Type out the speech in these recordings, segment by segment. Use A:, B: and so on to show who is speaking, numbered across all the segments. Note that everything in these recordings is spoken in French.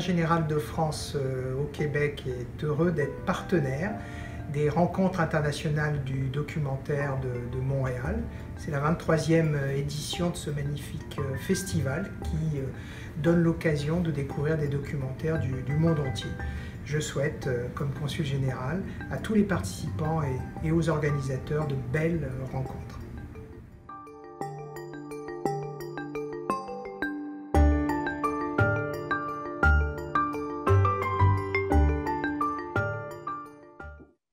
A: général de France au Québec est heureux d'être partenaire des rencontres internationales du documentaire de Montréal. C'est la 23e édition de ce magnifique festival qui donne l'occasion de découvrir des documentaires du monde entier. Je souhaite, comme consul général, à tous les participants et aux organisateurs de belles rencontres.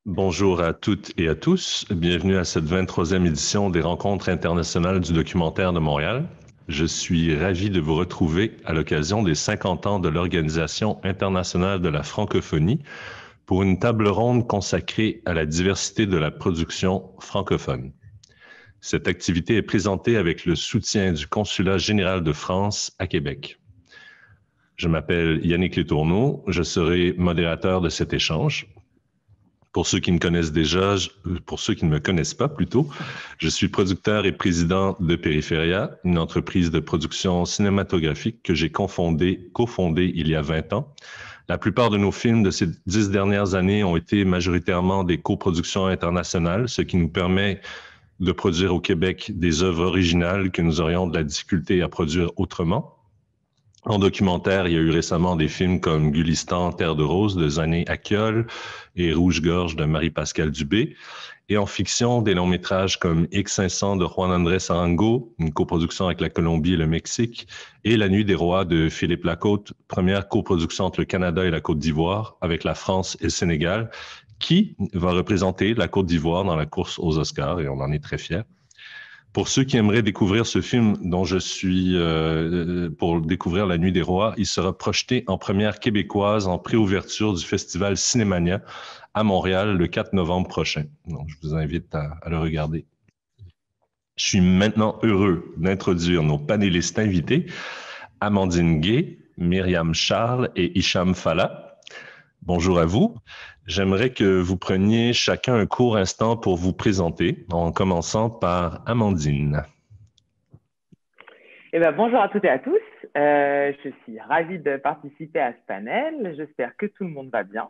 B: Bonjour à toutes et à tous. Bienvenue à cette 23e édition des Rencontres internationales du documentaire de Montréal. Je suis ravi de vous retrouver à l'occasion des 50 ans de l'Organisation internationale de la francophonie pour une table ronde consacrée à la diversité de la production francophone. Cette activité est présentée avec le soutien du Consulat général de France à Québec. Je m'appelle Yannick Letourneau, je serai modérateur de cet échange. Pour ceux qui me connaissent déjà, pour ceux qui ne me connaissent pas plutôt, je suis producteur et président de Périphéria, une entreprise de production cinématographique que j'ai cofondée il y a 20 ans. La plupart de nos films de ces 10 dernières années ont été majoritairement des coproductions internationales, ce qui nous permet de produire au Québec des œuvres originales que nous aurions de la difficulté à produire autrement. En documentaire, il y a eu récemment des films comme Gulistan, Terre de Rose de Zané Achiol et Rouge-Gorge de Marie-Pascale Dubé. Et en fiction, des longs-métrages comme X500 de Juan Andrés Arango, une coproduction avec la Colombie et le Mexique, et La Nuit des Rois de Philippe Lacôte, première coproduction entre le Canada et la Côte d'Ivoire avec la France et le Sénégal, qui va représenter la Côte d'Ivoire dans la course aux Oscars, et on en est très fiers. Pour ceux qui aimeraient découvrir ce film dont je suis pour découvrir La Nuit des Rois, il sera projeté en première québécoise en préouverture du festival Cinémania à Montréal le 4 novembre prochain. Donc, je vous invite à le regarder. Je suis maintenant heureux d'introduire nos panélistes invités, Amandine Gay, Myriam Charles et Hicham Falla. Bonjour à vous. J'aimerais que vous preniez chacun un court instant pour vous présenter, en commençant par Amandine.
C: Bonjour à toutes et à tous. Je suis ravie de participer à ce panel. J'espère que tout le monde va bien.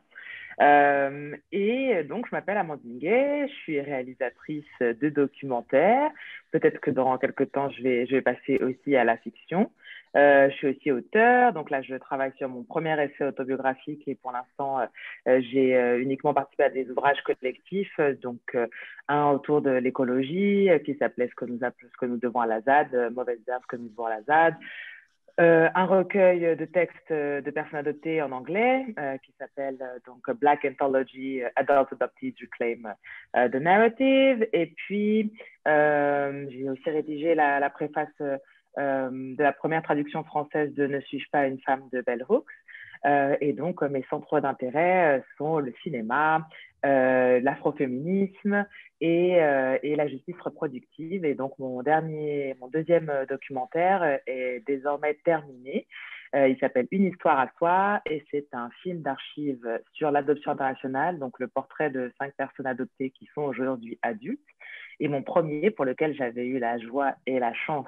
C: Donc, je m'appelle Amandine Gay, je suis réalisatrice de documentaires. Peut-être que dans quelques temps, je vais passer aussi à la fiction. Je suis aussi auteur, donc là je travaille sur mon premier essai autobiographique et pour l'instant j'ai uniquement participé à des ouvrages collectifs, donc un autour de l'écologie qui s'appelait ce que nous devons à la ZAD, Mauvaises herbes, ce que nous devons à la ZAD. Un recueil de textes de personnes adoptées en anglais qui s'appelle donc Black Anthology Adult Adoptees Reclaim the Narrative. Et puis j'ai aussi rédigé la préface de la première traduction française de Ne suis-je pas une femme de Bell Hooks. Et donc mes centres d'intérêt sont le cinéma, l'afroféminisme et la justice reproductive. Et donc mon deuxième documentaire est désormais terminé. Il s'appelle Une histoire à soi et c'est un film d'archives sur l'adoption internationale, donc le portrait de 5 personnes adoptées qui sont aujourd'hui adultes. Et mon premier, pour lequel j'avais eu la joie et la chance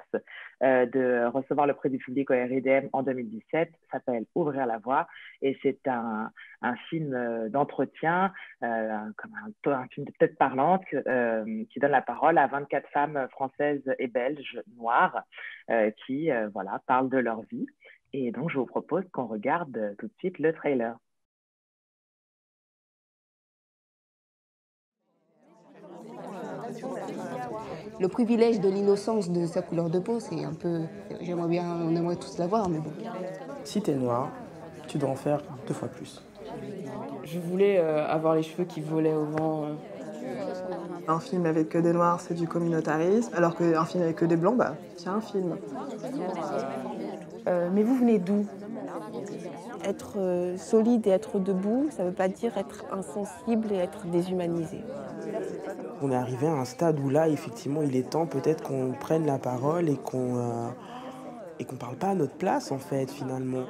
C: de recevoir le prix du public au RIDM en 2017, s'appelle Ouvrir la voie. Et c'est un film d'entretien, comme un film de tête parlante, qui donne la parole à 24 femmes françaises et belges noires qui parlent de leur vie. Et donc, je vous propose qu'on regarde tout de suite le trailer.
D: Le privilège de l'innocence de sa couleur de peau, c'est un peu... on aimerait tous l'avoir, mais bon.
E: Si t'es noir, tu dois en faire 2 fois plus.
F: Je voulais avoir les cheveux qui volaient au vent.
G: Un film avec que des noirs, c'est du communautarisme, alors qu'un film avec que des blancs, c'est un film.
H: Mais vous venez d'où ? Être solide et être debout, ça ne veut pas dire être insensible et être déshumanisé.
E: On est arrivé à un stade où là, effectivement, il est temps peut-être qu'on prenne la parole et qu'on parle pas à notre place, en fait, finalement.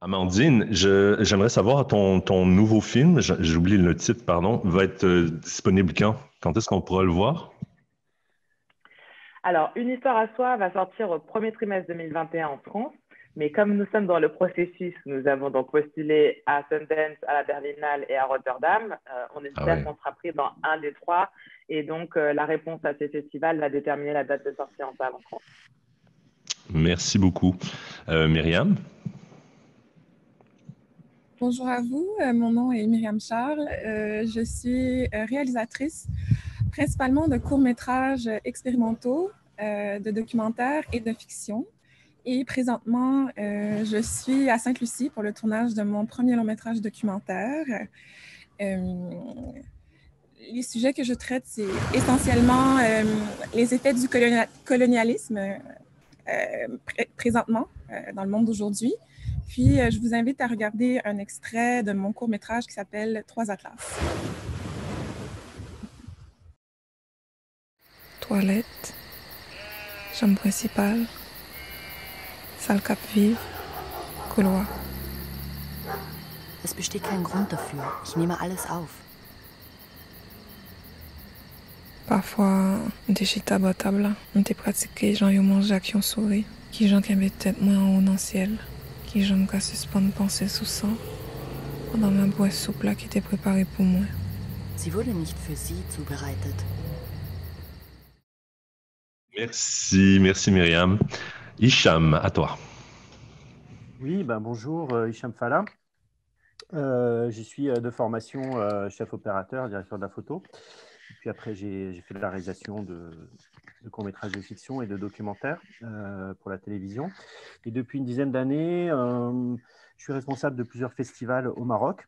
B: Amandine, j'aimerais savoir ton nouveau film, j'oublie le titre, pardon, va être disponible quand? Quand est-ce qu'on pourra le voir?
C: Alors, Une histoire à soi va sortir au premier trimestre 2021 en France, mais comme nous sommes dans le processus, nous avons donc postulé à Sundance, à la Berlinale et à Rotterdam. On espère qu'on sera pris dans un des trois, et donc la réponse à ces festivals va déterminer la date de sortie en salle en France.
B: Merci beaucoup. Myriam?
I: Bonjour à vous, mon nom est Myriam Charles. Je suis réalisatrice principalement de courts-métrages expérimentaux, de documentaires et de fiction. Et présentement, je suis à Sainte-Lucie pour le tournage de mon premier long-métrage documentaire. Les sujets que je traite, c'est essentiellement les effets du colonialisme présentement dans le monde d'aujourd'hui. Puis, je vous invite à regarder un extrait de mon court-métrage qui s'appelle « Trois Atlas ». Toilette, chambre principale, salle Cap Vive, couloir.
J: Es besteht kein Grund dafür. Ich nehme alles auf.
I: Parfois, des chita à table, on te pratiqué, j'en ai mangé qui ont souri, qui j'en qui peut-être moins en haut dans le ciel, qui j'en qu'à suspendre penser sous sang, dans ma boîte soupe là qui était préparée pour moi.
J: Sie wurde nicht für Sie zubereitet.
B: Merci Myriam. Hicham, à toi.
K: Oui, bonjour, Hicham Falla. Je suis de formation chef opérateur, directeur de la photo. Et puis après, j'ai fait de la réalisation de courts-métrages de fiction et de documentaires pour la télévision. Et depuis une dizaine d'années, je suis responsable de plusieurs festivals au Maroc,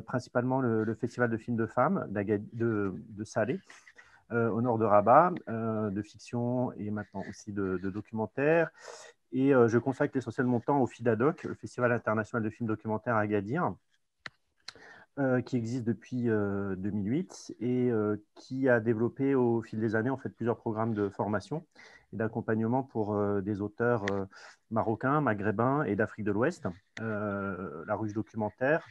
K: principalement le Festival de films de femmes de Salé, au nord de Rabat, de fiction et maintenant aussi de documentaires. Et je consacre l'essentiel de mon temps au FIDADOC, le Festival international de films documentaires à Agadir, qui existe depuis 2008 et qui a développé au fil des années en fait, plusieurs programmes de formation et d'accompagnement pour des auteurs marocains, maghrébins et d'Afrique de l'Ouest. La Ruche documentaire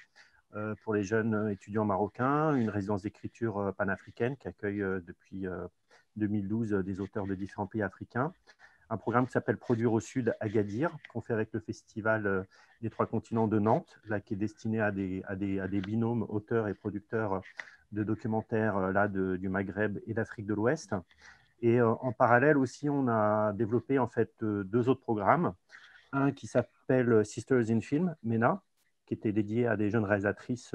K: pour les jeunes étudiants marocains, une résidence d'écriture panafricaine qui accueille depuis 2012 des auteurs de différents pays africains. Un programme qui s'appelle Produire au Sud Agadir, qu'on fait avec le Festival des Trois Continents de Nantes, là, qui est destiné à des binômes auteurs et producteurs de documentaires là, du Maghreb et d'Afrique de l'Ouest. Et en parallèle aussi, on a développé en fait deux autres programmes. Un qui s'appelle Sisters in Film, MENA, qui était dédié à des jeunes réalisatrices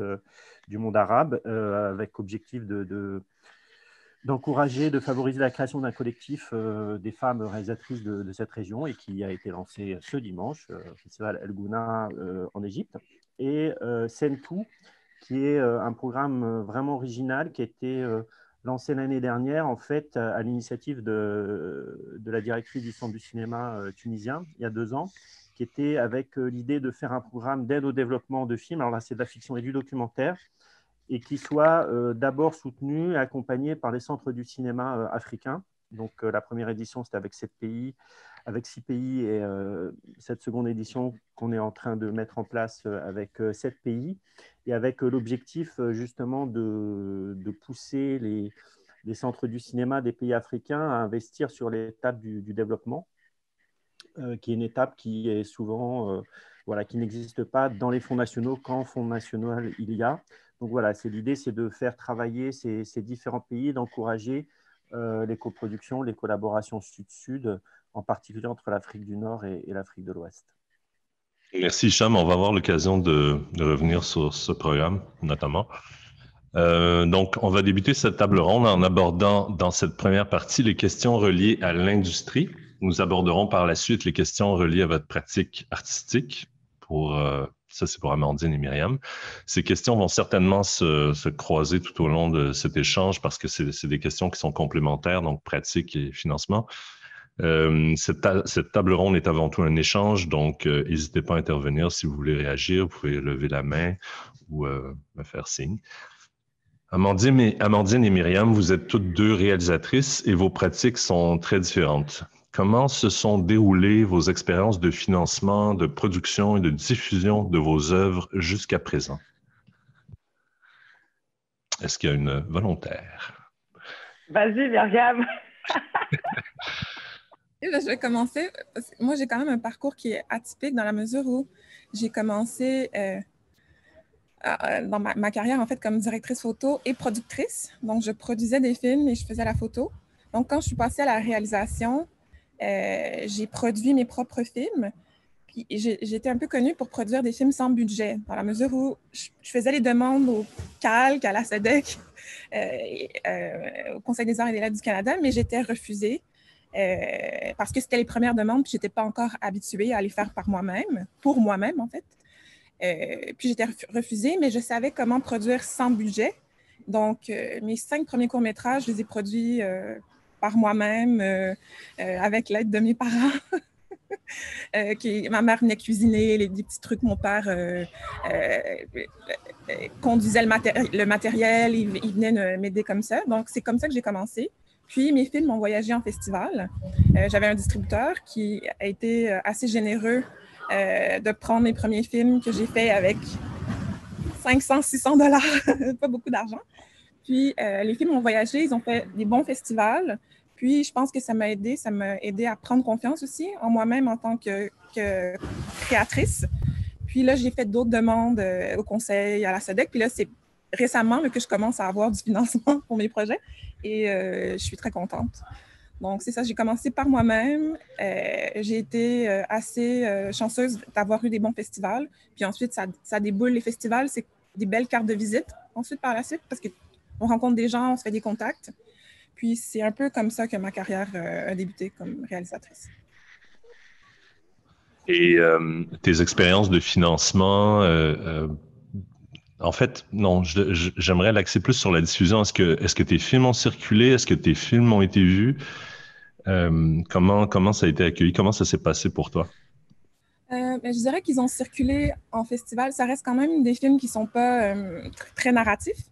K: du monde arabe, avec objectif d'encourager, de favoriser la création d'un collectif des femmes réalisatrices de cette région et qui a été lancé ce dimanche, au Festival El Gouna en Égypte. Et Sentou, qui est un programme vraiment original qui a été lancé l'année dernière, en fait, à l'initiative de la directrice du Centre du cinéma tunisien, il y a 2 ans, qui était avec l'idée de faire un programme d'aide au développement de films. Alors là, c'est de la fiction et du documentaire, et qui soit d'abord soutenu et accompagné par les centres du cinéma africains. Donc, la première édition, c'était avec 6 pays, et cette seconde édition qu'on est en train de mettre en place avec 7 pays, et avec l'objectif justement de pousser les centres du cinéma des pays africains à investir sur l'étape du développement, qui est une étape qui est souvent, qui n'existe pas dans les fonds nationaux quand fonds national il y a. Donc voilà, l'idée, c'est de faire travailler ces différents pays, d'encourager les coproductions, les collaborations sud-sud, en particulier entre l'Afrique du Nord et l'Afrique de l'Ouest.
B: Merci, Hicham. On va avoir l'occasion de revenir sur ce programme, notamment. Donc, on va débuter cette table ronde en abordant dans cette première partie les questions reliées à l'industrie. Nous aborderons par la suite les questions reliées à votre pratique artistique. Ça, c'est pour Amandine et Myriam. Ces questions vont certainement se croiser tout au long de cet échange parce que c'est des questions qui sont complémentaires, donc pratique et financement. Cette table ronde est avant tout un échange, donc n'hésitez pas à intervenir si vous voulez réagir. Vous pouvez lever la main ou me faire signe. Amandine et Myriam, vous êtes toutes deux réalisatrices et vos pratiques sont très différentes. comment se sont déroulées vos expériences de financement, de production et de diffusion de vos œuvres jusqu'à présent? Est-ce qu'il y a une volontaire?
C: Vas-y, Myriam.
I: Je vais commencer. Moi, j'ai quand même un parcours qui est atypique dans la mesure où j'ai commencé dans ma carrière, en fait, comme directrice photo et productrice. Donc, je produisais des films et je faisais la photo. Donc, quand je suis passée à la réalisation, j'ai produit mes propres films. Puis, j'étais un peu connue pour produire des films sans budget, dans la mesure où je faisais les demandes au CALC, à la SEDEC, au Conseil des arts et des lettres du Canada, mais j'étais refusée parce que c'était les premières demandes, puis je n'étais pas encore habituée à les faire par moi-même, pour moi-même, en fait. Puis j'étais refusée, mais je savais comment produire sans budget. Donc, mes 5 premiers courts-métrages, je les ai produits par moi-même, avec l'aide de mes parents. Ma mère venait cuisiner des petits trucs, mon père conduisait le matériel, il venait m'aider comme ça. Donc, c'est comme ça que j'ai commencé. Puis, mes films ont voyagé en festival. J'avais un distributeur qui a été assez généreux de prendre mes premiers films que j'ai faits avec 500, 600 $, pas beaucoup d'argent. Puis, les films ont voyagé, ils ont fait des bons festivals. Puis, je pense que ça m'a aidé à prendre confiance aussi en moi-même en tant que créatrice. Puis là, j'ai fait d'autres demandes au conseil, à la SEDEC. Puis là, c'est récemment que je commence à avoir du financement pour mes projets et je suis très contente. Donc, c'est ça, j'ai commencé par moi-même. J'ai été assez chanceuse d'avoir eu des bons festivals. Puis ensuite, ça déboule les festivals. C'est des belles cartes de visite ensuite par la suite parce qu'on rencontre des gens, on se fait des contacts. Puis, c'est un peu comme ça que ma carrière a débuté comme réalisatrice.
B: Et tes expériences de financement, en fait, non, j'aimerais l'axer plus sur la diffusion. Est-ce que tes films ont circulé? Est-ce que tes films ont été vus? Comment ça a été accueilli? Comment ça s'est passé pour toi?
I: Je dirais qu'ils ont circulé en festival. Ça reste quand même des films qui ne sont pas très narratifs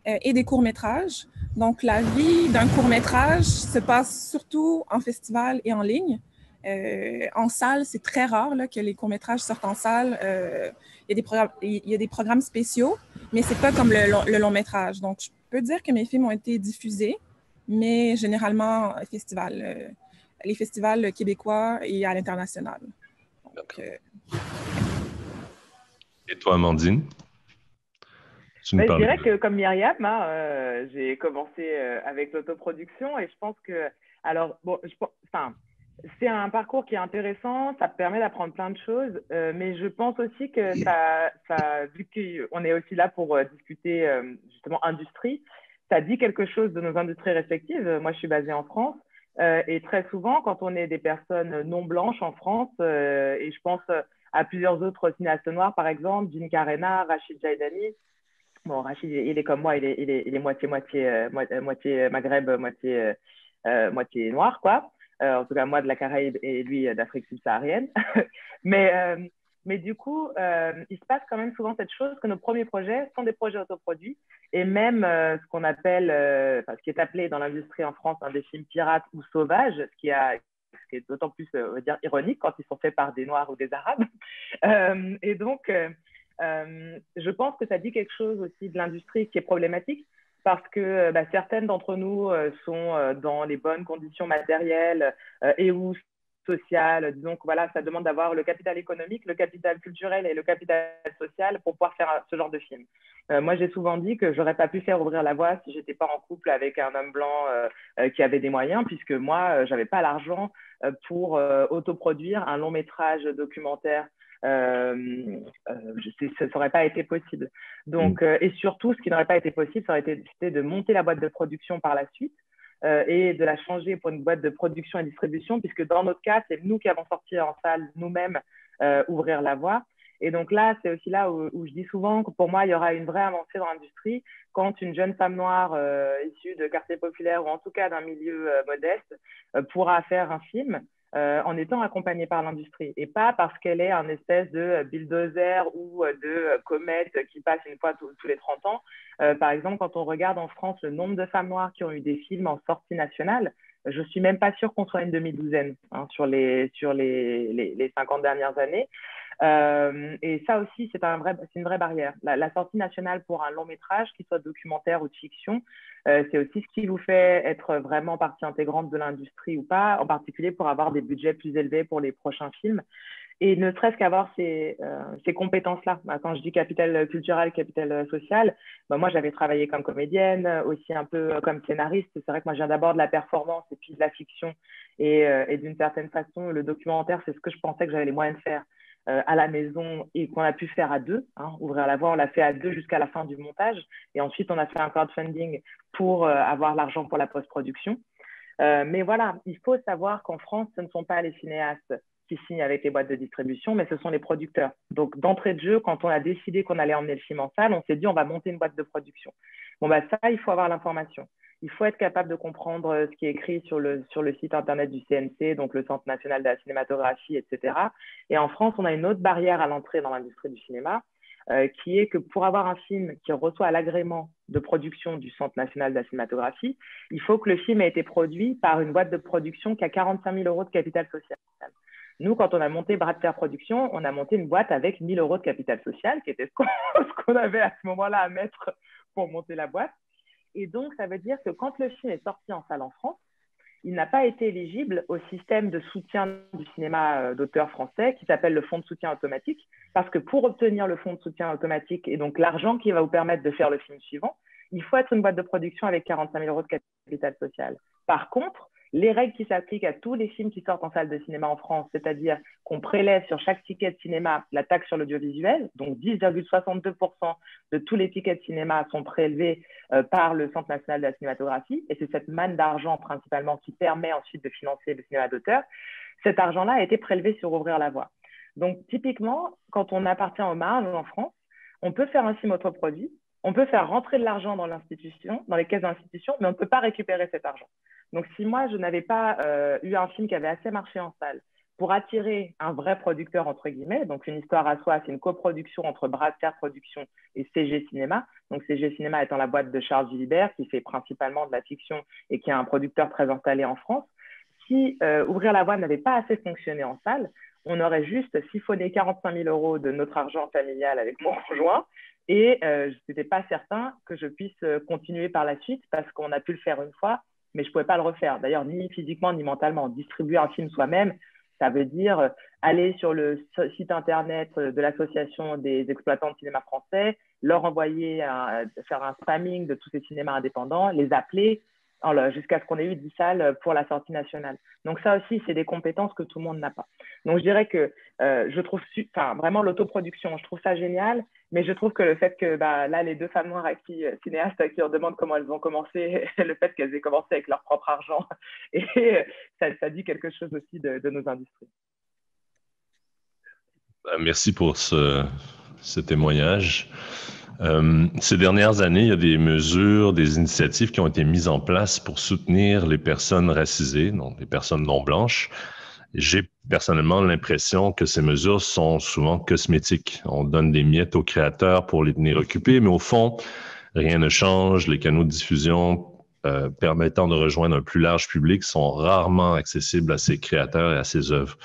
I: et des courts-métrages. Donc, la vie d'un court-métrage se passe surtout en festival et en ligne. En salle, c'est très rare là, que les courts-métrages sortent en salle. Il y a des programmes spéciaux, mais ce n'est pas comme le long-métrage. Donc, je peux dire que mes films ont été diffusés, mais généralement, les festivals québécois et à l'international. Donc,
B: et toi, Amandine?
C: Je dirais que comme Myriam, j'ai commencé avec l'autoproduction et je pense que, alors, bon, c'est un parcours qui est intéressant, ça permet d'apprendre plein de choses, mais je pense aussi que vu qu'on est aussi là pour discuter justement industrie, ça dit quelque chose de nos industries respectives. Moi, je suis basée en France et très souvent, quand on est des personnes non blanches en France, et je pense à plusieurs autres cinéastes noirs, par exemple, Jean Carena, Rachid Jaidani. Bon, Rachid, il est comme moi, il est moitié Maghreb, moitié noir, quoi. En tout cas, moi de la Caraïbe et lui d'Afrique subsaharienne. mais du coup, il se passe quand même souvent cette chose que nos premiers projets sont des projets autoproduits et même ce qu'on appelle, ce qui est appelé dans l'industrie en France des films pirates ou sauvages, ce qui est d'autant plus, on va dire, ironique quand ils sont faits par des Noirs ou des Arabes. Et donc, je pense que ça dit quelque chose aussi de l'industrie qui est problématique parce que certaines d'entre nous sont dans les bonnes conditions matérielles et ou sociales. Disons que voilà, ça demande d'avoir le capital économique, le capital culturel et le capital social pour pouvoir faire ce genre de film. Moi, j'ai souvent dit que j'aurais pas pu faire Ouvrir la voie si j'étais pas en couple avec un homme blanc qui avait des moyens, puisque moi, j'avais pas l'argent pour autoproduire un long métrage documentaire. Ça n'aurait pas été possible. Donc, et surtout, ce qui n'aurait pas été possible, ça aurait été de monter la boîte de production par la suite et de la changer pour une boîte de production et distribution, puisque dans notre cas, c'est nous qui avons sorti en salle nous-mêmes Ouvrir la voie. Et donc là, c'est aussi là où je dis souvent que pour moi, il y aura une vraie avancée dans l'industrie quand une jeune femme noire issue de quartier populaire ou en tout cas d'un milieu modeste pourra faire un film en étant accompagnée par l'industrie et pas parce qu'elle est un espèce de bulldozer ou de comète qui passe une fois tous les 30 ans. Par exemple, quand on regarde en France le nombre de femmes noires qui ont eu des films en sortie nationale, Je ne suis même pas sûre qu'on soit une demi-douzaine sur les 50 dernières années. Et ça aussi, c'est une vraie barrière. La sortie nationale pour un long métrage, qu'il soit documentaire ou de fiction, c'est aussi ce qui vous fait être vraiment partie intégrante de l'industrie ou pas, en particulier pour avoir des budgets plus élevés pour les prochains films. Et ne serait-ce qu'avoir ces compétences-là. Quand je dis capital culturel, capital social, moi, j'avais travaillé comme comédienne, aussi un peu comme scénariste. C'est vrai que moi, je viens d'abord de la performance et puis de la fiction. Et d'une certaine façon, le documentaire, c'est ce que je pensais que j'avais les moyens de faire à la maison et qu'on a pu faire à deux. Ouvrir la voie, on l'a fait à deux jusqu'à la fin du montage. Et ensuite, on a fait un crowdfunding pour avoir l'argent pour la post-production. Mais voilà, il faut savoir qu'en France, ce ne sont pas les cinéastes qui signent avec les boîtes de distribution, mais ce sont les producteurs. Donc, d'entrée de jeu, quand on a décidé qu'on allait emmener le film en salle, on s'est dit on va monter une boîte de production. Ça, il faut avoir l'information. Il faut être capable de comprendre ce qui est écrit sur le site internet du CNC, donc le Centre national de la cinématographie, etc. Et en France, on a une autre barrière à l'entrée dans l'industrie du cinéma, qui est que pour avoir un film qui reçoit l'agrément de production du Centre national de la cinématographie, il faut que le film ait été produit par une boîte de production qui a 45 000 € de capital social. Nous, quand on a monté Bras de Fer Productions, on a monté une boîte avec 1 000 € de capital social, qui était ce qu'on avait à ce moment-là à mettre pour monter la boîte. Et donc, ça veut dire que quand le film est sorti en salle en France, il n'a pas été éligible au système de soutien du cinéma d'auteur français qui s'appelle le fonds de soutien automatique, parce que pour obtenir le fonds de soutien automatique et donc l'argent qui va vous permettre de faire le film suivant, il faut être une boîte de production avec 45 000 € de capital social. Par contre, les règles qui s'appliquent à tous les films qui sortent en salle de cinéma en France, c'est-à-dire qu'on prélève sur chaque ticket de cinéma la taxe sur l'audiovisuel, donc 10,62% de tous les tickets de cinéma sont prélevés par le Centre national de la cinématographie, et c'est cette manne d'argent principalement qui permet ensuite de financer le cinéma d'auteur. Cet argent-là a été prélevé sur Ouvrir la voie. Donc typiquement, quand on appartient aux marges en France, on peut faire un film autoproduit, on peut faire rentrer de l'argent dans l'institution, dans les caisses d'institution, mais on ne peut pas récupérer cet argent. Donc, si moi, je n'avais pas eu un film qui avait assez marché en salle pour attirer un vrai producteur, entre guillemets, donc une histoire à soi, c'est une coproduction entre Bras de Fer Productions et CG Cinéma. Donc, CG Cinéma étant la boîte de Charles Gilibert, qui fait principalement de la fiction et qui est un producteur très installé en France. Si Ouvrir la voie n'avait pas assez fonctionné en salle, on aurait juste siphonné 45 000 € de notre argent familial avec mon conjoint. Et je n'étais pas certain que je puisse continuer par la suite parce qu'on a pu le faire une fois, mais je ne pouvais pas le refaire. D'ailleurs, ni physiquement ni mentalement. Distribuer un film soi-même, ça veut dire aller sur le site internet de l'Association des exploitants de cinéma français, leur envoyer, faire un spamming de tous ces cinémas indépendants, les appeler jusqu'à ce qu'on ait eu 10 salles pour la sortie nationale. Donc ça aussi, c'est des compétences que tout le monde n'a pas. Donc je dirais que je trouve vraiment l'autoproduction, je trouve ça génial, mais je trouve que le fait que là, les deux femmes noires cinéastes à qui on demande comment elles ont commencé, le fait qu'elles aient commencé avec leur propre argent, et ça dit quelque chose aussi de nos industries.
B: Merci pour ce témoignage. Ces dernières années, il y a des mesures, des initiatives qui ont été mises en place pour soutenir les personnes racisées, donc les personnes non blanches. J'ai personnellement l'impression que ces mesures sont souvent cosmétiques. On donne des miettes aux créateurs pour les tenir occupés, mais au fond, rien ne change. Les canaux de diffusion permettant de rejoindre un plus large public sont rarement accessibles à ces créateurs et à ces œuvres.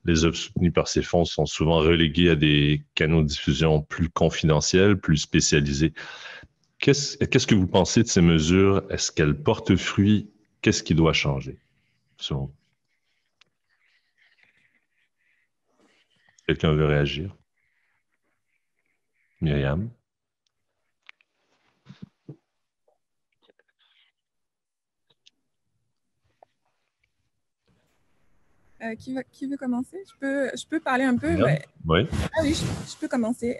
B: Les œuvres soutenues par ces fonds sont souvent reléguées à des canaux de diffusion plus confidentiels, plus spécialisés. Qu'est-ce que vous pensez de ces mesures? Est-ce qu'elles portent fruit? Qu'est-ce qui doit changer? Quelqu'un veut réagir? Myriam?
I: Qui veut commencer? Je peux parler un peu?
B: Mais... Oui.
I: Ah oui, je peux commencer.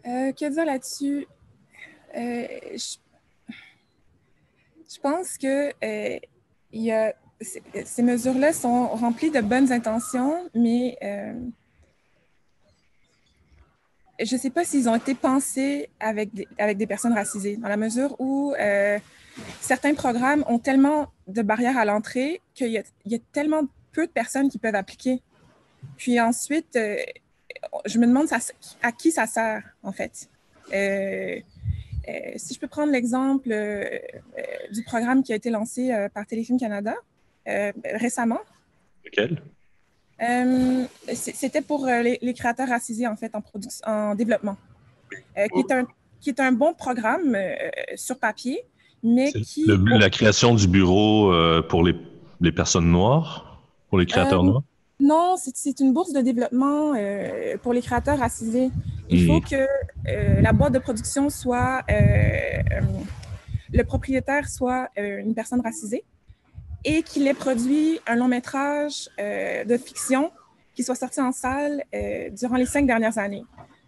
I: Que dire là-dessus? Je pense que ces mesures-là sont remplies de bonnes intentions, mais je ne sais pas s'ils ont été pensés avec des personnes racisées, dans la mesure où certains programmes ont tellement de barrières à l'entrée qu'il y a tellement peu de personnes qui peuvent appliquer. Puis ensuite, je me demande à qui ça sert, en fait. Si je peux prendre l'exemple du programme qui a été lancé par Téléfilm Canada récemment.
B: Lequel?
I: C'était pour les créateurs racisés, en fait, en développement, qui est un bon programme sur papier, mais qui...
B: La création du bureau pour les personnes noires, pour les créateurs noirs?
I: Non, c'est une bourse de développement pour les créateurs racisés. Il faut que la boîte de production soit... le propriétaire soit une personne racisée et qu'il ait produit un long métrage de fiction qui soit sorti en salle durant les 5 dernières années.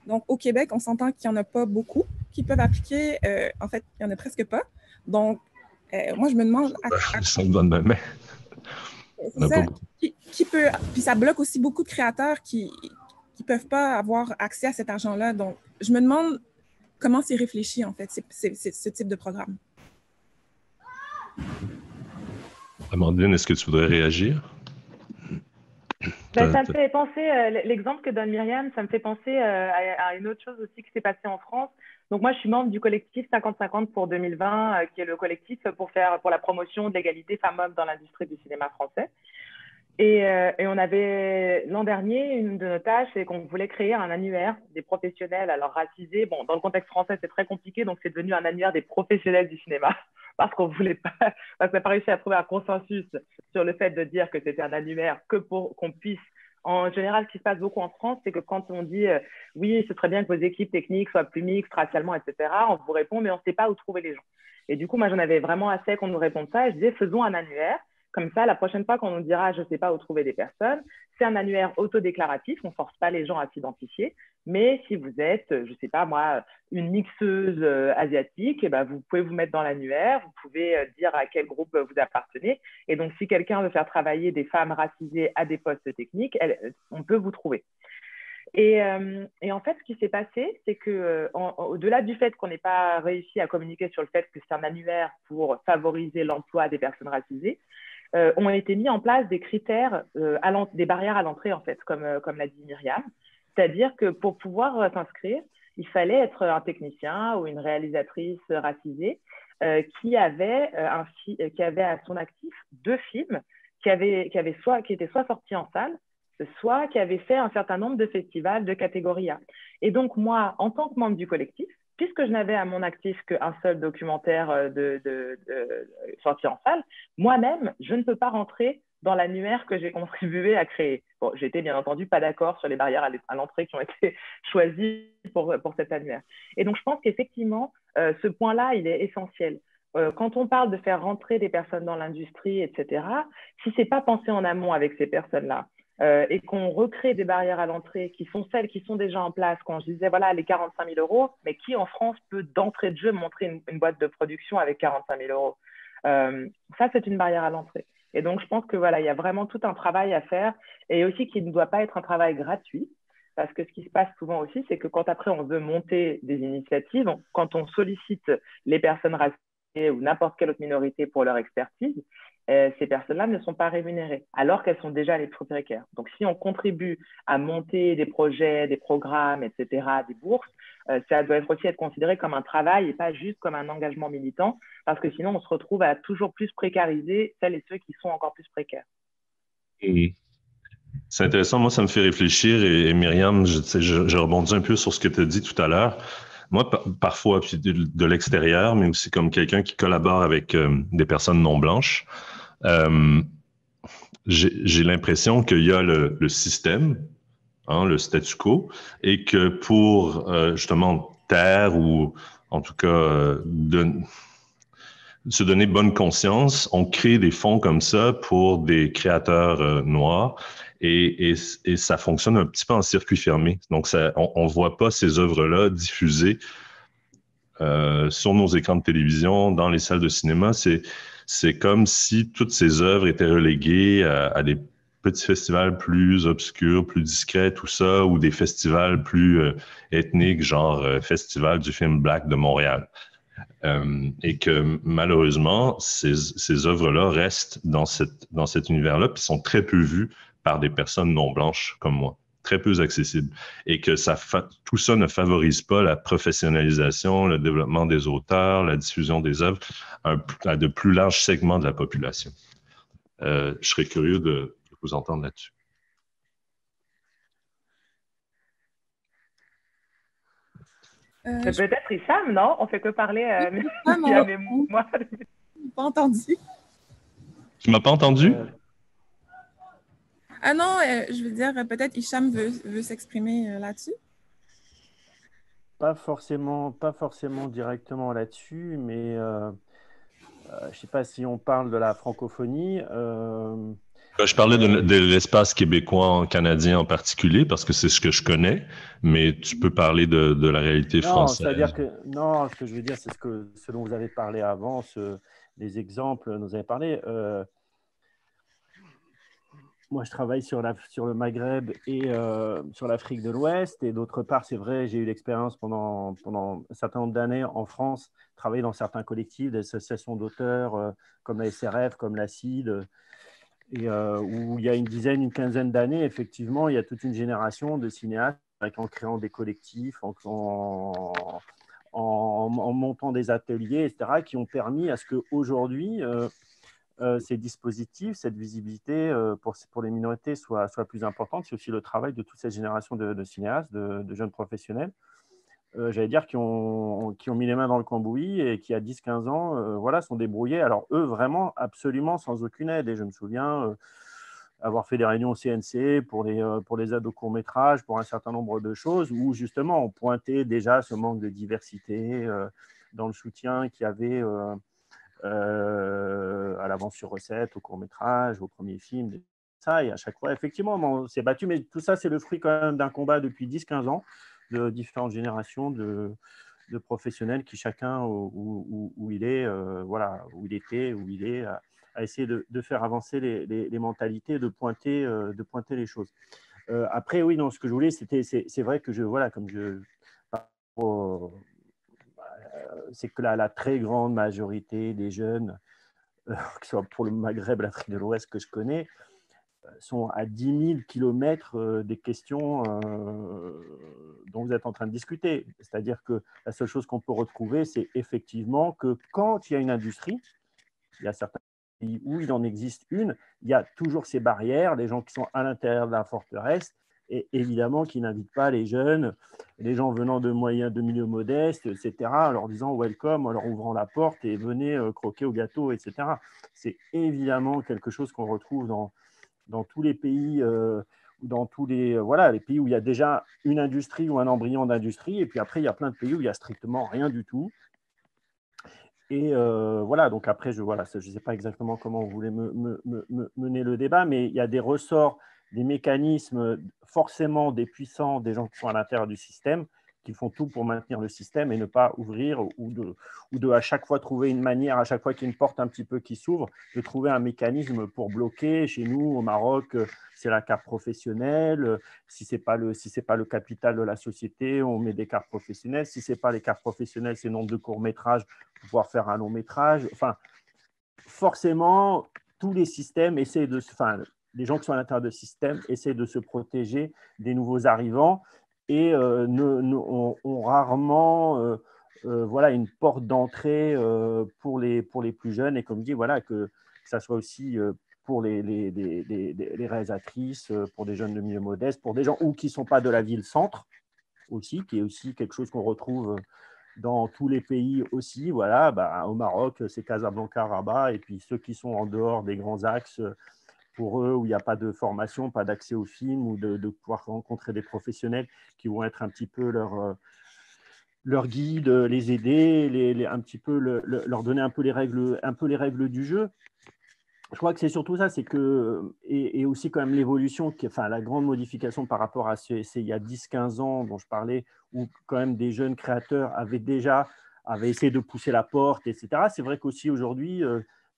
I: Donc, au Québec, on s'entend qu'il n'y en a pas beaucoup qui peuvent appliquer. En fait, il n'y en a presque pas. Donc, moi, je me demande...
B: Ça me donne ma main.
I: Qui peut... Puis ça bloque aussi beaucoup de créateurs qui ne peuvent pas avoir accès à cet argent-là. Donc, je me demande comment c'est réfléchi, en fait, ce type de programme.
B: Amandine, est-ce que tu voudrais réagir?
C: Ça me fait penser, l'exemple que donne Myriam, ça me fait penser à une autre chose aussi qui s'est passée en France. Donc moi, je suis membre du collectif 50-50 pour 2020, qui est le collectif pour la promotion de l'égalité femmes-hommes dans l'industrie du cinéma français. Et on avait, l'an dernier, une de nos tâches, c'est qu'on voulait créer un annuaire des professionnels, alors racisés. Bon, dans le contexte français, c'est très compliqué, donc c'est devenu un annuaire des professionnels du cinéma. Parce qu'on voulait pas, parce qu'on n'a pas réussi à trouver un consensus sur le fait de dire que c'était un annuaire que pour qu'on puisse. En général, ce qui se passe beaucoup en France, c'est que quand on dit oui, ce serait bien que vos équipes techniques soient plus mixtes, racialement, etc., on vous répond, mais on ne sait pas où trouver les gens. Et du coup, moi, j'en avais vraiment assez qu'on nous réponde ça. Et je disais, faisons un annuaire. Comme ça, la prochaine fois qu'on nous dira « je ne sais pas où trouver des personnes », c'est un annuaire autodéclaratif, on ne force pas les gens à s'identifier. Mais si vous êtes, je ne sais pas moi, une mixeuse asiatique, eh ben, vous pouvez vous mettre dans l'annuaire, vous pouvez dire à quel groupe vous appartenez. Et donc, si quelqu'un veut faire travailler des femmes racisées à des postes techniques, on peut vous trouver. Et en fait, ce qui s'est passé, c'est qu'au-delà du fait qu'on n'ait pas réussi à communiquer sur le fait que c'est un annuaire pour favoriser l'emploi des personnes racisées, ont été mis en place des critères, des barrières à l'entrée, en fait, comme l'a dit Myriam. C'est-à-dire que pour pouvoir s'inscrire, il fallait être un technicien ou une réalisatrice racisée qui avait à son actif 2 films qui étaient soit sortis en salle, soit qui avaient fait un certain nombre de festivals de catégorie A. Et donc, moi, en tant que membre du collectif, puisque je n'avais à mon actif qu'un seul documentaire sorti en salle, moi-même, je ne peux pas rentrer dans l'annuaire que j'ai contribué à créer. Bon, j'étais bien entendu pas d'accord sur les barrières à l'entrée qui ont été choisies pour cet annuaire. Et donc, je pense qu'effectivement, ce point-là, il est essentiel. Quand on parle de faire rentrer des personnes dans l'industrie, etc., si ce n'est pas pensé en amont avec ces personnes-là, et qu'on recrée des barrières à l'entrée qui sont celles qui sont déjà en place, quand je disais, voilà, les 45 000 €, mais qui en France peut d'entrée de jeu montrer une boîte de production avec 45 000 €? Ça, c'est une barrière à l'entrée. Et donc, je pense que voilà, il y a vraiment tout un travail à faire et aussi qu'il ne doit pas être un travail gratuit. Parce que ce qui se passe souvent aussi, c'est que quand après on veut monter des initiatives, quand on sollicite les personnes racisées ou n'importe quelle autre minorité pour leur expertise, ces personnes-là ne sont pas rémunérées, alors qu'elles sont déjà les plus précaires. Donc, si on contribue à monter des projets, des programmes, etc., des bourses, ça doit aussi être considéré comme un travail et pas juste comme un engagement militant, parce que sinon, on se retrouve à toujours plus précariser celles et ceux qui sont encore plus précaires.
B: C'est intéressant. Moi, ça me fait réfléchir. Et Myriam, je rebondis un peu sur ce que tu as dit tout à l'heure. Moi, parfois, puis de l'extérieur, mais aussi comme quelqu'un qui collabore avec des personnes non blanches, j'ai l'impression qu'il y a le système, hein, le statu quo, et que pour justement taire ou en tout cas se donner bonne conscience, on crée des fonds comme ça pour des créateurs noirs et ça fonctionne un petit peu en circuit fermé. Donc, on ne voit pas ces œuvres-là diffusées sur nos écrans de télévision, dans les salles de cinéma. C'est comme si toutes ces œuvres étaient reléguées à des petits festivals plus obscurs, plus discrets, tout ça, ou des festivals plus ethniques, genre Festival du film Black de Montréal. Et que malheureusement, ces œuvres-là restent dans cet univers-là, puis sont très peu vues par des personnes non blanches comme moi. très peu accessible et que tout ça ne favorise pas la professionnalisation, le développement des auteurs, la diffusion des œuvres à de plus larges segments de la population. Je serais curieux de vous entendre là-dessus.
C: Peut-être Hicham, non? On fait que parler.
I: Moi. Pas entendu.
B: Tu m'as pas entendu?
I: Ah non, je veux dire, peut-être Hicham veut s'exprimer là-dessus.
K: Pas forcément directement là-dessus, mais je ne sais pas si on parle de la francophonie.
B: Je parlais de l'espace québécois canadien en particulier, parce que c'est ce que je connais, mais tu peux parler de la réalité française.
K: C'est-à-dire que, non, ce que je veux dire, c'est ce dont vous avez parlé avant, les exemples dont vous avez parlé. Moi, je travaille sur le Maghreb et sur l'Afrique de l'Ouest. Et d'autre part, c'est vrai, j'ai eu l'expérience pendant un certain nombre d'années en France, travailler dans certains collectifs, des associations d'auteurs comme la SRF, comme la CID, et où il y a une quinzaine d'années, effectivement, il y a toute une génération de cinéastes en créant des collectifs, en montant des ateliers, etc., qui ont permis à ce qu'aujourd'hui, ces dispositifs, cette visibilité pour les minorités soit plus importante. C'est aussi le travail de toute cette génération de cinéastes, de jeunes professionnels, j'allais dire, qui ont mis les mains dans le cambouis et qui, à 10-15 ans, voilà, sont débrouillés. Alors, eux, vraiment, absolument sans aucune aide. Et je me souviens avoir fait des réunions au CNC pour les aides au court-métrage, pour un certain nombre de choses, où, justement, on pointait déjà ce manque de diversité dans le soutien qu'il y avait à l'avance sur recette, au court-métrage, au premier film, ça. Et à chaque fois, effectivement, on s'est battu. Mais tout ça, c'est le fruit quand même d'un combat depuis 10-15 ans, de différentes générations de professionnels qui, chacun où il est, voilà, où il était, où il est, à essayer de faire avancer les mentalités, de pointer les choses. Après, oui, non, ce que je voulais, c'est vrai que c'est que la très grande majorité des jeunes, que ce soit pour le Maghreb, l'Afrique de l'Ouest que je connais, sont à 10 000 kilomètres des questions dont vous êtes en train de discuter. C'est-à-dire que la seule chose qu'on peut retrouver, c'est effectivement que quand il y a une industrie, il y a certains pays où il en existe une, il y a toujours ces barrières, les gens qui sont à l'intérieur de la forteresse, et évidemment qui n'invitent pas les jeunes, les gens venant de milieux modestes, etc., en leur disant « welcome », en leur ouvrant la porte et « venez croquer au gâteau », etc. C'est évidemment quelque chose qu'on retrouve dans tous les pays, dans tous les pays où il y a déjà une industrie ou un embryon d'industrie, et puis après, il y a plein de pays où il n'y a strictement rien du tout. Et voilà, donc après, je ne sais pas exactement comment vous voulez mener le débat, mais il y a des ressorts, des mécanismes, forcément des puissants, des gens qui sont à l'intérieur du système, qui font tout pour maintenir le système et ne pas ouvrir ou de à chaque fois trouver une manière, à chaque fois qu'il y a une porte un petit peu qui s'ouvre, de trouver un mécanisme pour bloquer. Chez nous, au Maroc, c'est la carte professionnelle. Si ce n'est pas le capital de la société, on met des cartes professionnelles. Si ce n'est pas les cartes professionnelles, c'est le nombre de courts-métrages pour pouvoir faire un long-métrage. Enfin, forcément, tous les systèmes essaient les gens qui sont à l'intérieur de système essaient de se protéger des nouveaux arrivants et ont rarement une porte d'entrée pour les plus jeunes. Et comme dit, voilà, que ça soit aussi pour les réalisatrices, pour des jeunes de milieu modeste, pour des gens qui ne sont pas de la ville-centre aussi, qui est aussi quelque chose qu'on retrouve dans tous les pays aussi. Voilà, au Maroc, c'est Casablanca, Rabat, et puis ceux qui sont en dehors des grands axes, pour eux, où il n'y a pas de formation, pas d'accès au film, ou de pouvoir rencontrer des professionnels qui vont être un petit peu leur guide, les aider, un petit peu leur donner un peu les règles du jeu. Je crois que c'est surtout ça, c'est que, et aussi quand même l'évolution, la grande modification par rapport à il y a 10-15 ans dont je parlais, où quand même des jeunes créateurs avaient essayé de pousser la porte, etc. C'est vrai qu'aussi aujourd'hui,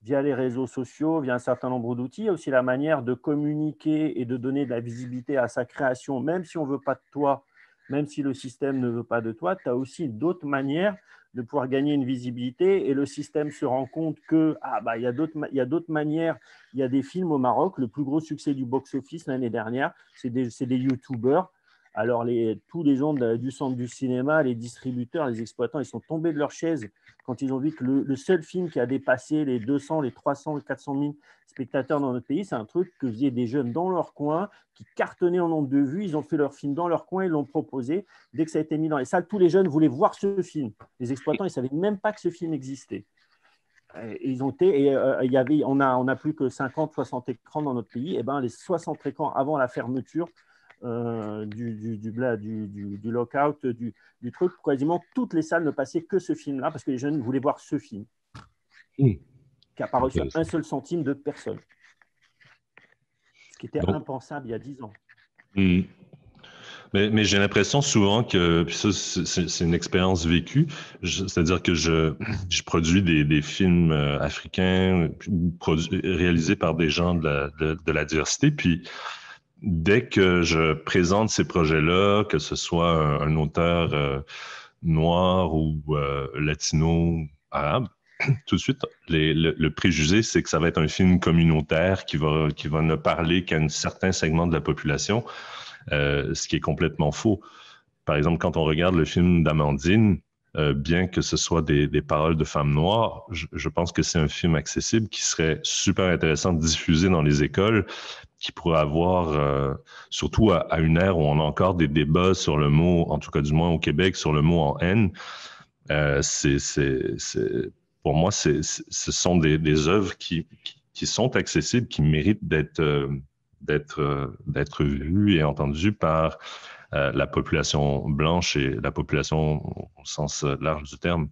K: via les réseaux sociaux, via un certain nombre d'outils, il y a aussi la manière de communiquer et de donner de la visibilité à sa création, même si on ne veut pas de toi, même si le système ne veut pas de toi, tu as aussi d'autres manières de pouvoir gagner une visibilité. Et le système se rend compte que il y a d'autres manières. Il y a des films au Maroc. Le plus gros succès du box-office l'année dernière, c'est des YouTubers. Alors, tous les gens du centre du cinéma, les distributeurs, les exploitants, ils sont tombés de leur chaise quand ils ont vu que le seul film qui a dépassé les 200, les 300, les 400 000 spectateurs dans notre pays, c'est un truc que faisaient des jeunes dans leur coin, qui cartonnaient en nombre de vues. Ils ont fait leur film dans leur coin, ils l'ont proposé. Dès que ça a été mis dans les salles, tous les jeunes voulaient voir ce film. Les exploitants, ils ne savaient même pas que ce film existait. On a plus que 50, 60 écrans dans notre pays. Et les 60 écrans avant la fermeture du lockout, du truc, quasiment toutes les salles ne passaient que ce film-là parce que les jeunes voulaient voir ce film qui n'a pas reçu un seul centime de personne. Ce qui était impensable il y a 10 ans.
B: Mais j'ai l'impression souvent que, puis ça, c'est une expérience vécue, c'est-à-dire que je produis des films africains réalisés par des gens de la diversité, puis dès que je présente ces projets-là, que ce soit un auteur noir ou latino, arabe, tout de suite, le préjugé, c'est que ça va être un film communautaire qui va ne parler qu'à un certain segment de la population, ce qui est complètement faux. Par exemple, quand on regarde le film d'Amandine, bien que ce soit des paroles de femmes noires, je pense que c'est un film accessible qui serait super intéressant de diffuser dans les écoles, qui pourrait avoir, surtout à une ère où on a encore des débats sur le mot, en tout cas du moins au Québec, sur le mot en haine. Pour moi, ce sont des œuvres qui sont accessibles, qui méritent d'être vues et entendues par la population blanche et la population au sens large du terme.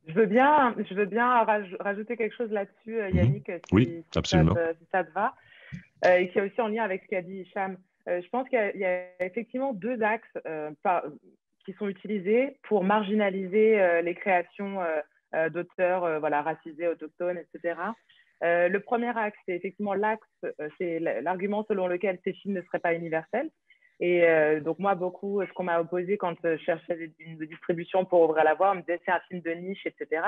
C: Je veux bien rajouter quelque chose là-dessus, Yannick,
B: oui, absolument.
C: Si ça te va, et qui est aussi en lien avec ce qu'a dit Hicham. Je pense qu'il y a effectivement deux axes qui sont utilisés pour marginaliser les créations d'auteurs racisés, autochtones, etc. Le premier axe, c'est effectivement c'est l'argument selon lequel ces films ne seraient pas universels. Et donc moi, beaucoup, ce qu'on m'a opposé quand je cherchais une distribution pour ouvrir la voie, on me disait c'est un film de niche, etc.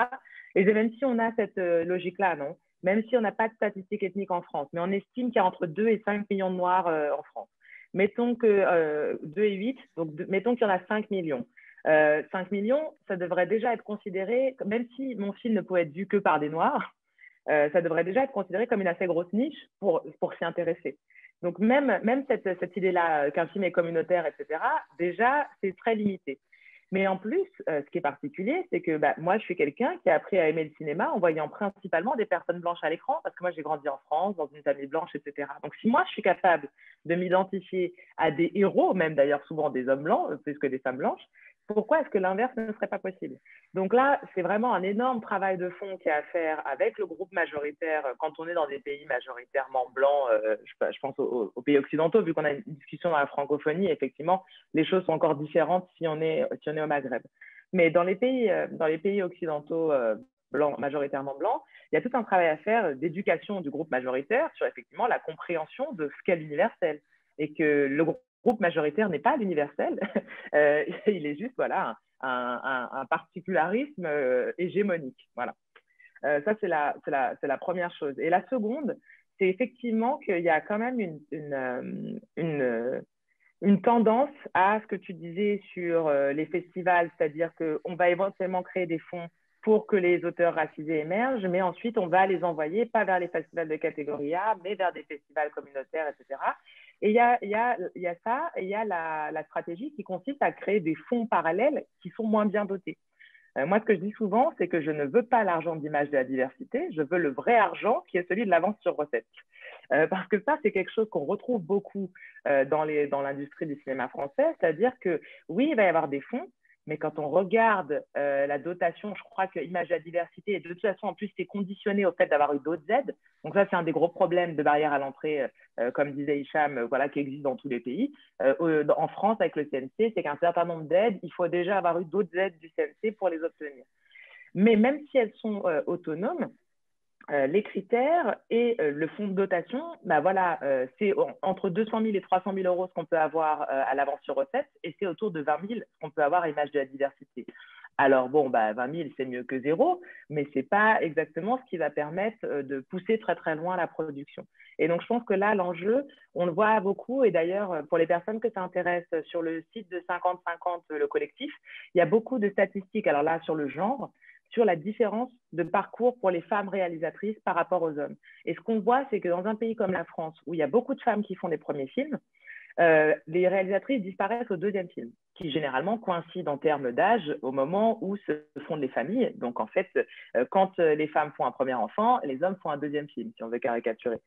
C: Et même si on a cette logique-là, non, même si on n'a pas de statistiques ethniques en France, mais on estime qu'il y a entre 2 et 5 millions de Noirs en France. Mettons que 2 et 8, donc mettons qu'il y en a 5 millions. 5 millions, ça devrait déjà être considéré, même si mon film ne pouvait être vu que par des Noirs, ça devrait déjà être considéré comme une assez grosse niche pour s'y intéresser. Donc, même cette idée-là qu'un film est communautaire, etc., déjà, c'est très limité. Mais en plus, ce qui est particulier, c'est que moi, je suis quelqu'un qui a appris à aimer le cinéma en voyant principalement des personnes blanches à l'écran, parce que moi, j'ai grandi en France, dans une famille blanche, etc. Donc, si moi, je suis capable de m'identifier à des héros, même d'ailleurs souvent des hommes blancs, plus que des femmes blanches, pourquoi est-ce que l'inverse ne serait pas possible? Donc là, c'est vraiment un énorme travail de fond qu'il y a à faire avec le groupe majoritaire quand on est dans des pays majoritairement blancs. Je pense aux pays occidentaux, vu qu'on a une discussion dans la francophonie, effectivement, les choses sont encore différentes si on est au Maghreb. Mais dans les pays occidentaux blancs, majoritairement blancs, il y a tout un travail à faire d'éducation du groupe majoritaire sur effectivement la compréhension de ce qu'est l'universel. Et que le groupe majoritaire n'est pas l'universel, il est juste un particularisme hégémonique. Voilà. Ça, c'est la première chose. Et la seconde, c'est effectivement qu'il y a quand même une tendance à ce que tu disais sur les festivals, c'est-à-dire qu'on va éventuellement créer des fonds pour que les auteurs racisés émergent, mais ensuite, on va les envoyer, pas vers les festivals de catégorie A, mais vers des festivals communautaires, etc. Et il y a ça, et il y a la stratégie qui consiste à créer des fonds parallèles qui sont moins bien dotés. Moi, ce que je dis souvent, c'est que je ne veux pas l'argent d'image de la diversité, je veux le vrai argent qui est celui de l'avance sur recette. Parce que ça, c'est quelque chose qu'on retrouve beaucoup dans l'industrie du cinéma français, c'est-à-dire que oui, il va y avoir des fonds, mais quand on regarde la dotation, je crois que Image de la diversité, et de toute façon, en plus, c'est conditionné au fait d'avoir eu d'autres aides. Donc ça, c'est un des gros problèmes de barrière à l'entrée, comme disait Hicham, qui existe dans tous les pays. En France, avec le CNC, c'est qu'un certain nombre d'aides, il faut déjà avoir eu d'autres aides du CNC pour les obtenir. Mais même si elles sont autonomes, les critères et le fonds de dotation, c'est entre 200 000 et 300 000 euros ce qu'on peut avoir à l'avance sur recette, et c'est autour de 20 000 ce qu'on peut avoir à Image de la diversité. Alors bon, 20 000, c'est mieux que zéro, mais ce n'est pas exactement ce qui va permettre de pousser très très loin la production. Et donc je pense que là, l'enjeu, on le voit beaucoup, et d'ailleurs pour les personnes que ça intéresse, sur le site de 50-50, le collectif, il y a beaucoup de statistiques, alors là sur le genre, sur la différence de parcours pour les femmes réalisatrices par rapport aux hommes. Et ce qu'on voit, c'est que dans un pays comme la France, où il y a beaucoup de femmes qui font des premiers films, les réalisatrices disparaissent au deuxième film, qui généralement coïncide en termes d'âge au moment où se fondent les familles. Donc en fait, quand les femmes font un premier enfant, les hommes font un deuxième film, si on veut caricaturer.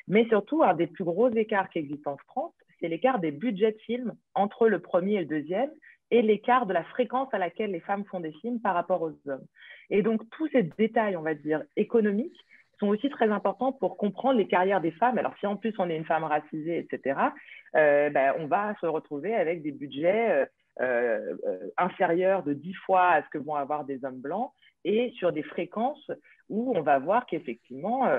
C: Mais surtout, un des plus gros écarts qui existent en France, c'est l'écart des budgets de films entre le premier et le deuxième, et l'écart de la fréquence à laquelle les femmes font des films par rapport aux hommes. Et donc tous ces détails, on va dire, économiques, sont aussi très importants pour comprendre les carrières des femmes. Alors, si en plus on est une femme racisée, etc., on va se retrouver avec des budgets inférieurs de 10 fois à ce que vont avoir des hommes blancs et sur des fréquences où on va voir qu'effectivement,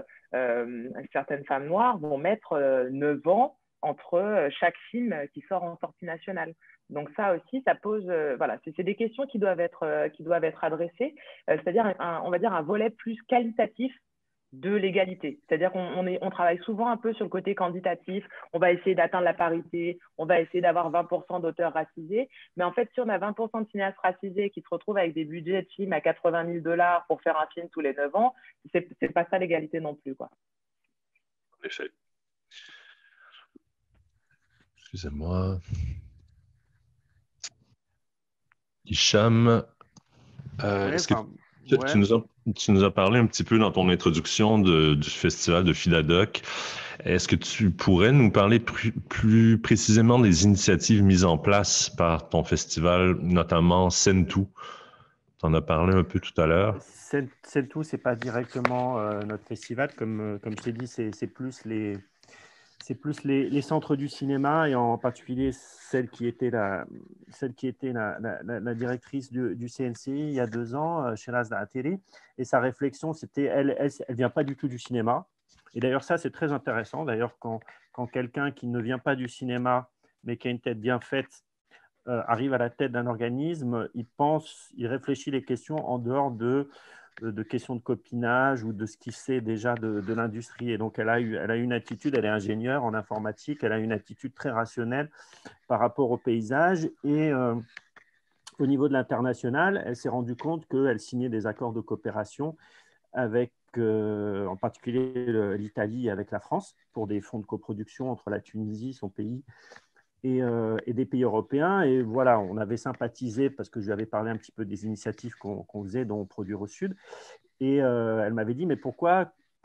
C: certaines femmes noires vont mettre 9 ans entre chaque film qui sort en sortie nationale. Donc ça aussi, ça pose, voilà, c'est des questions qui doivent être adressées, c'est-à-dire on va dire un volet plus qualitatif de l'égalité. C'est-à-dire qu'on travaille souvent un peu sur le côté quantitatif, on va essayer d'atteindre la parité, on va essayer d'avoir 20% d'auteurs racisés, mais en fait, si on a 20% de cinéastes racisés qui se retrouvent avec des budgets de films à 80 000 $ pour faire un film tous les 9 ans, c'est pas ça l'égalité non plus, quoi.
B: En effet. Excusez-moi. Hicham, est-ce que tu nous as parlé un petit peu dans ton introduction du festival de Philadoc. Est-ce que tu pourrais nous parler plus précisément des initiatives mises en place par ton festival, notamment Sentou? Tu en as parlé un peu tout à l'heure.
K: Sentou, ce n'est pas directement notre festival. Comme je t'ai dit, c'est plus les centres du cinéma, et en particulier celle qui était la directrice du CNC il y a 2 ans, Sheraz Ateri. Et sa réflexion, c'était, elle vient pas du tout du cinéma. Et d'ailleurs, ça, c'est très intéressant. D'ailleurs, quand quelqu'un qui ne vient pas du cinéma, mais qui a une tête bien faite, arrive à la tête d'un organisme, il réfléchit les questions en dehors de questions de copinage ou de ce qu'il sait déjà de l'industrie. Et donc, elle a une attitude, elle est ingénieure en informatique, elle a une attitude très rationnelle par rapport au paysage. Et au niveau de l'international, elle s'est rendue compte qu'elle signait des accords de coopération avec, en particulier, l'Italie avec la France, pour des fonds de coproduction entre la Tunisie, son pays, et des pays européens. Et voilà, on avait sympathisé parce que je lui avais parlé un petit peu des initiatives qu'on faisait, dont Produire au Sud. Et elle m'avait dit, mais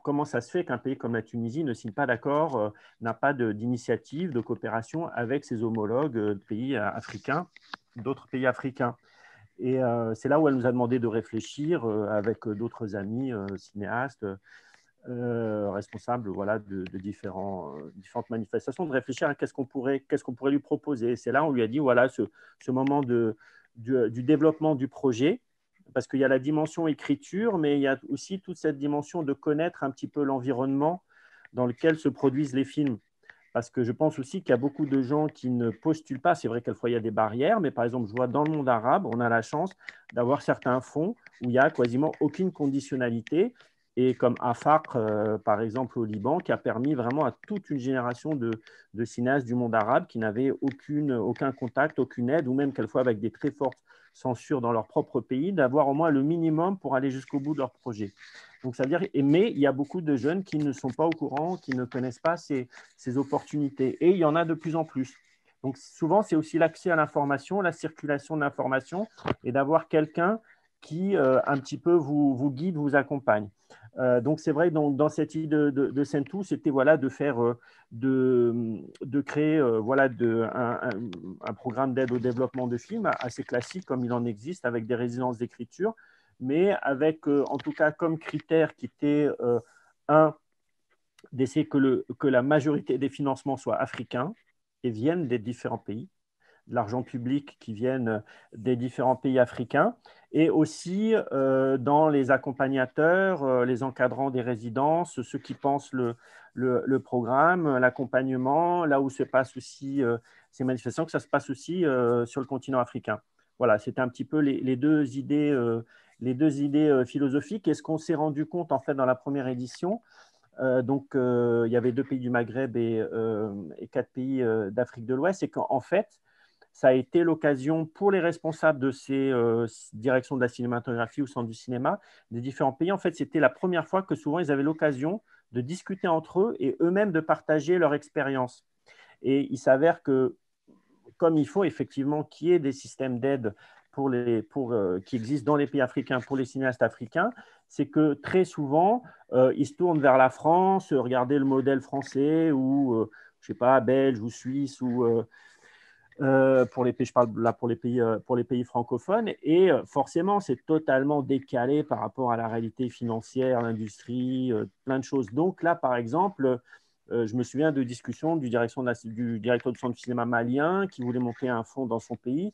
K: comment ça se fait qu'un pays comme la Tunisie ne signe pas d'accord, n'a pas d'initiative de coopération avec ses homologues de pays africains, d'autres pays africains? Et c'est là où elle nous a demandé de réfléchir avec d'autres amis cinéastes, responsable, voilà, de différentes manifestations, de réfléchir à qu'est-ce qu'on pourrait lui proposer. C'est là où on lui a dit, voilà, ce moment du développement du projet, parce qu'il y a la dimension écriture, mais il y a aussi toute cette dimension de connaître un petit peu l'environnement dans lequel se produisent les films. Parce que je pense aussi qu'il y a beaucoup de gens qui ne postulent pas. C'est vrai quelquefois il y a des barrières, mais par exemple, je vois dans le monde arabe, on a la chance d'avoir certains fonds où il n'y a quasiment aucune conditionnalité. Et comme Afaq, par exemple, au Liban, qui a permis vraiment à toute une génération de cinéastes du monde arabe qui n'avaient aucun contact, aucune aide, ou même quelquefois avec des très fortes censures dans leur propre pays, d'avoir au moins le minimum pour aller jusqu'au bout de leur projet. Donc, ça veut dire, mais il y a beaucoup de jeunes qui ne sont pas au courant, qui ne connaissent pas ces opportunités. Et il y en a de plus en plus. Donc, souvent, c'est aussi l'accès à l'information, la circulation de l'information, et d'avoir quelqu'un qui un petit peu vous guide, vous accompagne. Donc, c'est vrai que dans cette idée de Sentou, c'était voilà, de créer voilà, un programme d'aide au développement de films assez classique, comme il en existe, avec des résidences d'écriture, mais avec en tout cas comme critère qui était d'essayer que la majorité des financements soient africains et viennent des différents pays, de l'argent public qui viennent des différents pays africains, et aussi dans les accompagnateurs, les encadrants des résidences, ceux qui pensent le programme, l'accompagnement, là où se passent aussi ces manifestations, que ça se passe aussi sur le continent africain. voilà, c'était un petit peu les deux idées philosophiques. Et ce qu'on s'est rendu compte, en fait, dans la première édition, il y avait 2 pays du Maghreb et 4 pays d'Afrique de l'Ouest, c'est qu'en fait, ça a été l'occasion pour les responsables de ces directions de la cinématographie ou centre du cinéma des différents pays. En fait, c'était la première fois que souvent ils avaient l'occasion de discuter entre eux et eux-mêmes de partager leur expérience. Et il s'avère que, comme il faut effectivement qu'il y ait des systèmes d'aide qui existent dans les pays africains pour les cinéastes africains, c'est que très souvent, ils se tournent vers la France, regarder le modèle français ou, je sais pas, belge ou suisse ou pour les pays, je parle là pour les pays francophones, et forcément, c'est totalement décalé par rapport à la réalité financière, l'industrie, plein de choses. Donc là, par exemple, je me souviens de discussions du directeur du centre de cinéma malien qui voulait monter un fonds dans son pays,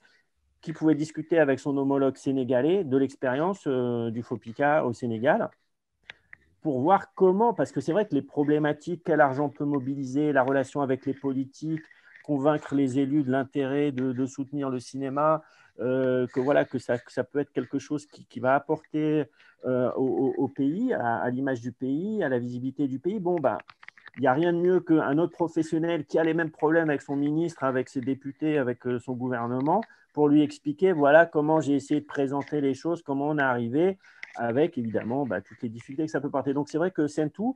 K: qui pouvait discuter avec son homologue sénégalais de l'expérience du FOPICA au Sénégal pour voir comment, parce que c'est vrai que les problématiques, quel argent peut mobiliser, la relation avec les politiques, convaincre les élus de l'intérêt de soutenir le cinéma, que ça peut être quelque chose qui va apporter au pays, à l'image du pays, à la visibilité du pays. Bon, ben, il n'y a rien de mieux qu'un autre professionnel qui a les mêmes problèmes avec son ministre, avec ses députés, avec son gouvernement, pour lui expliquer, voilà comment j'ai essayé de présenter les choses, comment on est arrivé, avec évidemment toutes les difficultés que ça peut porter. Donc c'est vrai que Sentu,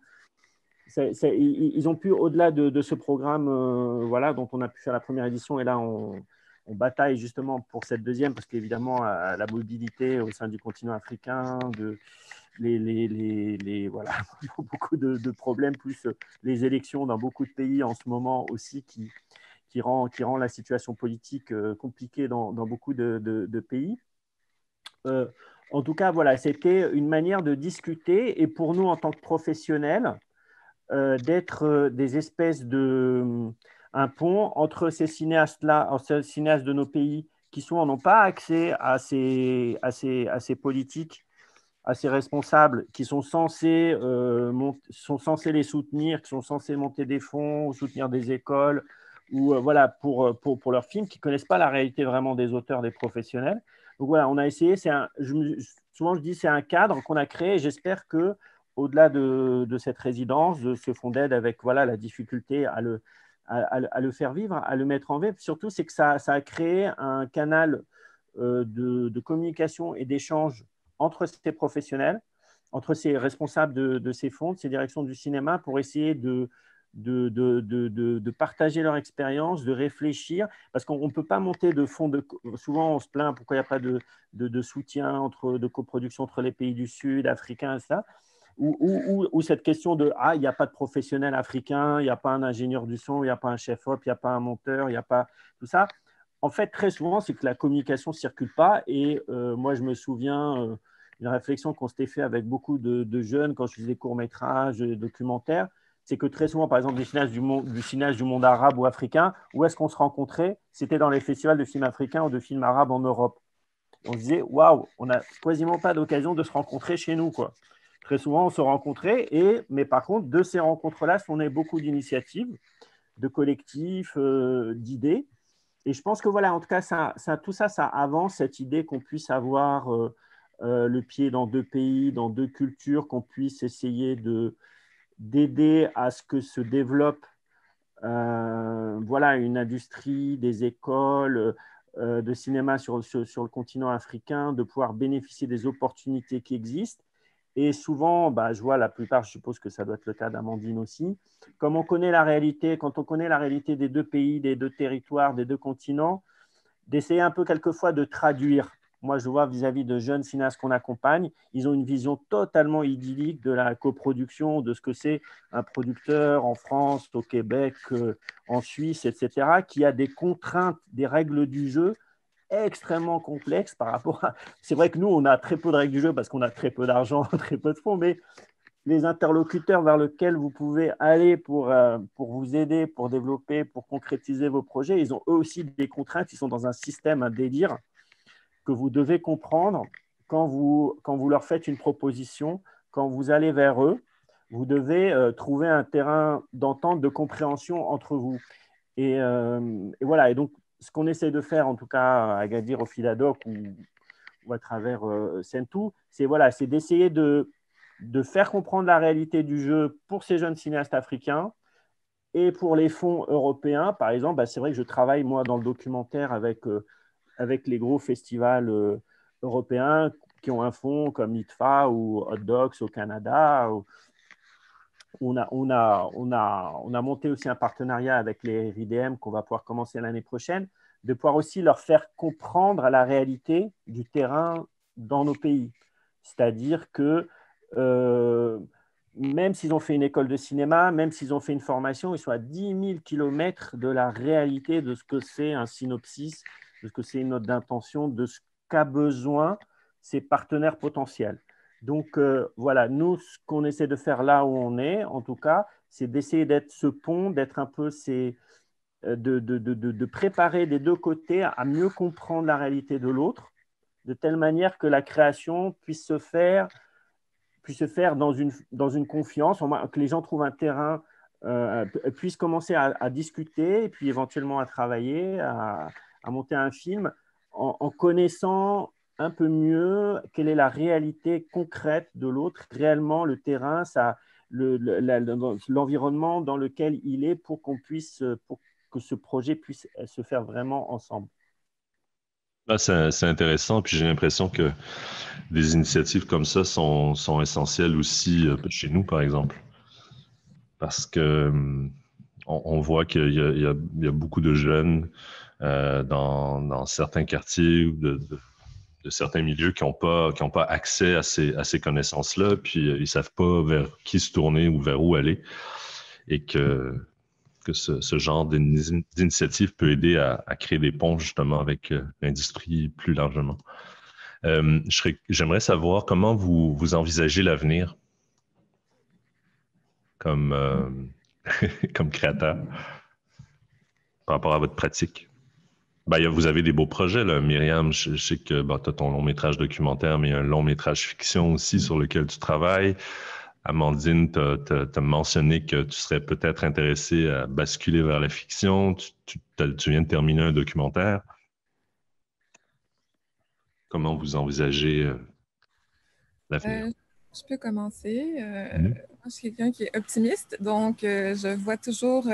K: ils ont pu, au-delà de ce programme dont on a pu faire la première édition, et là on bataille justement pour cette deuxième, parce qu'évidemment la mobilité au sein du continent africain, voilà, beaucoup de problèmes, plus les élections dans beaucoup de pays en ce moment aussi qui rend la situation politique compliquée dans beaucoup de pays. En tout cas, voilà, c'était une manière de discuter, et pour nous en tant que professionnels, d'être des espèces un pont entre ces cinéastes-là, ces cinéastes de nos pays qui souvent n'ont pas accès à ces politiques, à ces responsables qui sont censés les soutenir, qui sont censés monter des fonds, ou soutenir des écoles, ou voilà, pour leurs films, qui ne connaissent pas la réalité vraiment des auteurs, des professionnels. Donc voilà, on a essayé, souvent je dis c'est un cadre qu'on a créé, et j'espère que au-delà de cette résidence, de ce fonds d'aide, avec voilà, la difficulté à le faire vivre, à le mettre en vie, surtout c'est que ça a créé un canal de communication et d'échange entre ces professionnels, entre ces responsables de ces fonds, de ces directions du cinéma, pour essayer de partager leur expérience, de réfléchir, parce qu'on ne peut pas monter de fonds. Souvent, on se plaint pourquoi il n'y a pas de soutien, de coproduction entre les pays du Sud, africains, etc. Ou cette question de « Ah, il n'y a pas de professionnel africain, il n'y a pas un ingénieur du son, il n'y a pas un chef-op, il n'y a pas un monteur, il n'y a pas tout ça ». En fait, très souvent, c'est que la communication ne circule pas. Et moi, je me souviens d'une réflexion qu'on s'était fait avec beaucoup de jeunes quand je faisais des courts-métrages, des documentaires. C'est que très souvent, par exemple, du cinéaste du monde arabe ou africain, où est-ce qu'on se rencontrait? C'était dans les festivals de films africains ou de films arabes en Europe. On se disait, waouh, on n'a quasiment pas d'occasion de se rencontrer chez nous, quoi. Très souvent, on se rencontrait, mais par contre, de ces rencontres-là sont nées beaucoup d'initiatives, de collectifs, d'idées. Et je pense que voilà, en tout cas, tout ça, ça avance, cette idée qu'on puisse avoir le pied dans 2 pays, dans 2 cultures, qu'on puisse essayer d'aider à ce que se développe voilà, une industrie, des écoles de cinéma sur le continent africain, de pouvoir bénéficier des opportunités qui existent. Et souvent, je vois la plupart, je suppose que ça doit être le cas d'Amandine aussi, comme on connaît la réalité, quand on connaît la réalité des 2 pays, des 2 territoires, des 2 continents, d'essayer un peu quelquefois de traduire. Moi, je vois vis-à-vis de jeunes cinéastes qu'on accompagne, ils ont une vision totalement idyllique de la coproduction, de ce que c'est un producteur en France, au Québec, en Suisse, etc., qui a des contraintes, des règles du jeu extrêmement complexe par rapport à… C'est vrai que nous, on a très peu de règles du jeu parce qu'on a très peu d'argent, très peu de fonds, mais les interlocuteurs vers lesquels vous pouvez aller pour vous aider, pour développer, pour concrétiser vos projets, ils ont eux aussi des contraintes, ils sont dans un système, un délire que vous devez comprendre quand vous leur faites une proposition, quand vous allez vers eux, vous devez trouver un terrain d'entente, de compréhension entre vous. Et voilà, et donc ce qu'on essaie de faire, en tout cas à Agadir, au Philadoc ou à travers Sentu, c'est d'essayer de faire comprendre la réalité du jeu pour ces jeunes cinéastes africains et pour les fonds européens. Par exemple, c'est vrai que je travaille, moi, dans le documentaire avec les gros festivals européens qui ont un fonds comme ITFA ou Hot Docs au Canada. On a monté aussi un partenariat avec les RIDM qu'on va pouvoir commencer l'année prochaine, de pouvoir aussi leur faire comprendre la réalité du terrain dans nos pays. C'est-à-dire que même s'ils ont fait une école de cinéma, même s'ils ont fait une formation, ils sont à 10 000 kilomètres de la réalité de ce que c'est un synopsis, de ce que c'est une note d'intention, de ce qu'a besoin ces partenaires potentiels. Donc, voilà, nous, ce qu'on essaie de faire là où on est, en tout cas, c'est d'essayer d'être ce pont, d'être un peu de préparer des deux côtés à mieux comprendre la réalité de l'autre, de telle manière que la création puisse se faire dans une confiance, que les gens trouvent un terrain, puissent commencer à discuter et puis éventuellement à travailler, à monter un film en connaissant un peu mieux quelle est la réalité concrète de l'autre, réellement le terrain, l'environnement dans lequel il est pour que ce projet puisse se faire vraiment ensemble.
B: C'est intéressant, puis j'ai l'impression que des initiatives comme ça sont essentielles aussi chez nous, par exemple. Parce que on voit qu'il y a beaucoup de jeunes dans certains quartiers ou de certains milieux qui n'ont pas accès à ces connaissances-là, puis ils ne savent pas vers qui se tourner ou vers où aller. Et que ce genre d'initiative peut aider à créer des ponts justement avec l'industrie plus largement. J'aimerais savoir comment vous envisagez l'avenir comme créateur par rapport à votre pratique. Vous avez des beaux projets, là. Myriam, je sais que tu as ton long-métrage documentaire, mais il y a un long-métrage fiction aussi sur lequel tu travailles. Amandine, tu as mentionné que tu serais peut-être intéressée à basculer vers la fiction. Tu viens de terminer un documentaire. Comment vous envisagez l'avenir?
I: Je peux commencer. Moi, je suis quelqu'un qui est optimiste, donc je vois toujours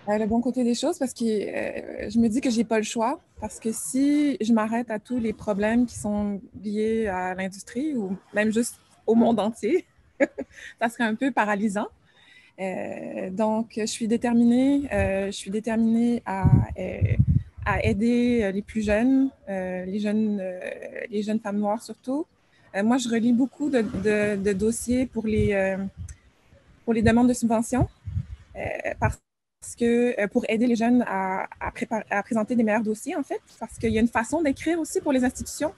I: le bon côté des choses parce que je me dis que j'ai pas le choix. Parce que si je m'arrête à tous les problèmes qui sont liés à l'industrie ou même juste au monde entier, ça serait un peu paralysant. Donc, je suis déterminée à aider les plus jeunes, les jeunes femmes noires surtout. Moi, je relis beaucoup de dossiers pour les demandes de subventions parce que pour aider les jeunes à présenter des meilleurs dossiers, en fait, parce qu'il y a une façon d'écrire aussi pour les institutions.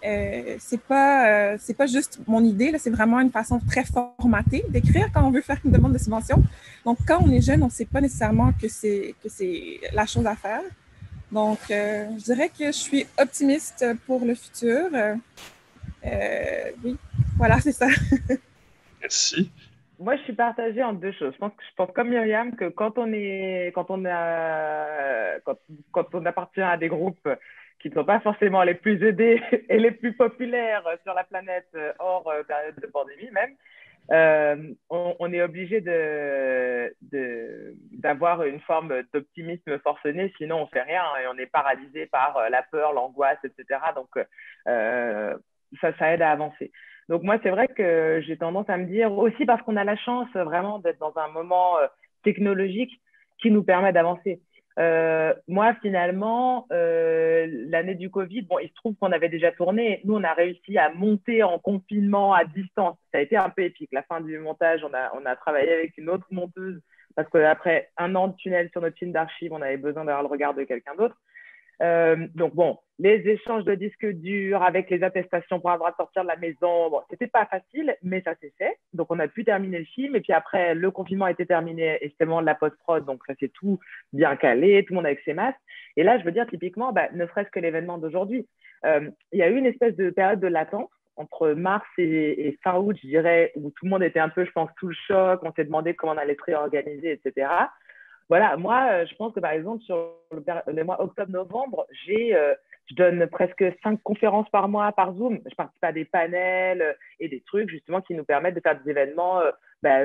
I: C'est pas juste mon idée, là, c'est vraiment une façon très formatée d'écrire quand on veut faire une demande de subvention. Donc, quand on est jeune, on ne sait pas nécessairement que c'est la chose à faire. Donc, je dirais que je suis optimiste pour le futur. Oui, voilà, c'est ça.
B: Merci.
C: Moi, je suis partagée en deux choses. Je pense comme Myriam que quand on appartient à des groupes qui ne sont pas forcément les plus aidés et les plus populaires sur la planète hors période de pandémie même, on est obligé d'avoir une forme d'optimisme forcené, sinon on ne fait rien et on est paralysé par la peur, l'angoisse, etc. Donc, ça aide à avancer. Donc, moi, c'est vrai que j'ai tendance à me dire, aussi parce qu'on a la chance vraiment d'être dans un moment technologique qui nous permet d'avancer. Moi, finalement, l'année du Covid, bon, il se trouve qu'on avait déjà tourné. Nous, on a réussi à monter en confinement à distance. Ça a été un peu épique. La fin du montage, on a travaillé avec une autre monteuse parce qu'après un an de tunnel sur notre film d'archives, on avait besoin d'avoir le regard de quelqu'un d'autre. Donc bon, les échanges de disques durs avec les attestations pour avoir le droit de sortir de la maison, bon, c'était pas facile, mais ça s'est fait. Donc on a pu terminer le film et puis après le confinement a été terminé et c'était le moment de la post-prod, donc ça s'est tout bien calé, tout le monde avec ses masques. Et là, je veux dire typiquement, ne serait-ce que l'événement d'aujourd'hui, il y a eu une espèce de période de latence entre mars et fin août, je dirais, où tout le monde était un peu, je pense, sous le choc, on s'est demandé comment on allait se réorganiser, etc. voilà, moi, je pense que par exemple, sur le mois octobre-novembre, je donne presque 5 conférences par mois par Zoom. Je participe à des panels et des trucs justement qui nous permettent de faire des événements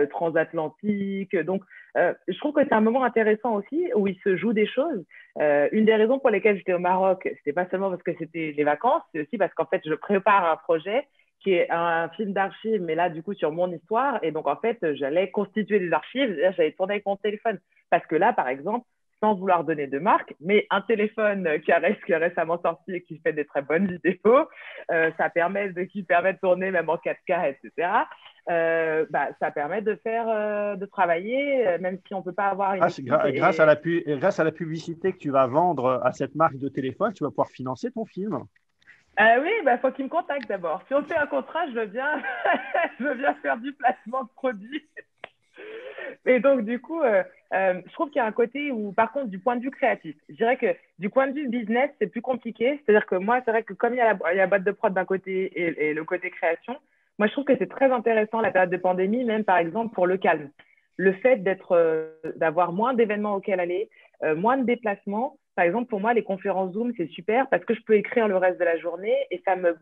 C: transatlantiques. Donc, je trouve que c'est un moment intéressant aussi où il se joue des choses. Une des raisons pour lesquelles j'étais au Maroc, c'était pas seulement parce que c'était les vacances, c'est aussi parce qu'en fait, je prépare un projet qui est un film d'archives, mais là, du coup, sur mon histoire. Et donc, en fait, j'allais constituer des archives, j'allais tourner avec mon téléphone. Parce que là, par exemple, sans vouloir donner de marque, mais un téléphone qui est récemment sorti et qui fait des très bonnes vidéos, qui permet de tourner même en 4K, etc. Ça permet de travailler, même si on ne peut pas avoir une équipe.
K: Grâce à la publicité que tu vas vendre à cette marque de téléphone, tu vas pouvoir financer ton film.
C: Oui, faut qu'il me contacte d'abord. Si on fait un contrat, je veux bien, je veux bien faire du placement de produits. Et donc, du coup, je trouve qu'il y a un côté où, par contre, du point de vue créatif, je dirais que du point de vue business, c'est plus compliqué. C'est-à-dire que moi, c'est vrai que comme il y a la boîte de prod d'un côté et le côté création, moi, je trouve que c'est très intéressant la période de pandémie, même par exemple pour le calme. Le fait d'avoir moins d'événements auxquels aller, moins de déplacements. Par exemple, pour moi, les conférences Zoom, c'est super parce que je peux écrire le reste de la journée et ça me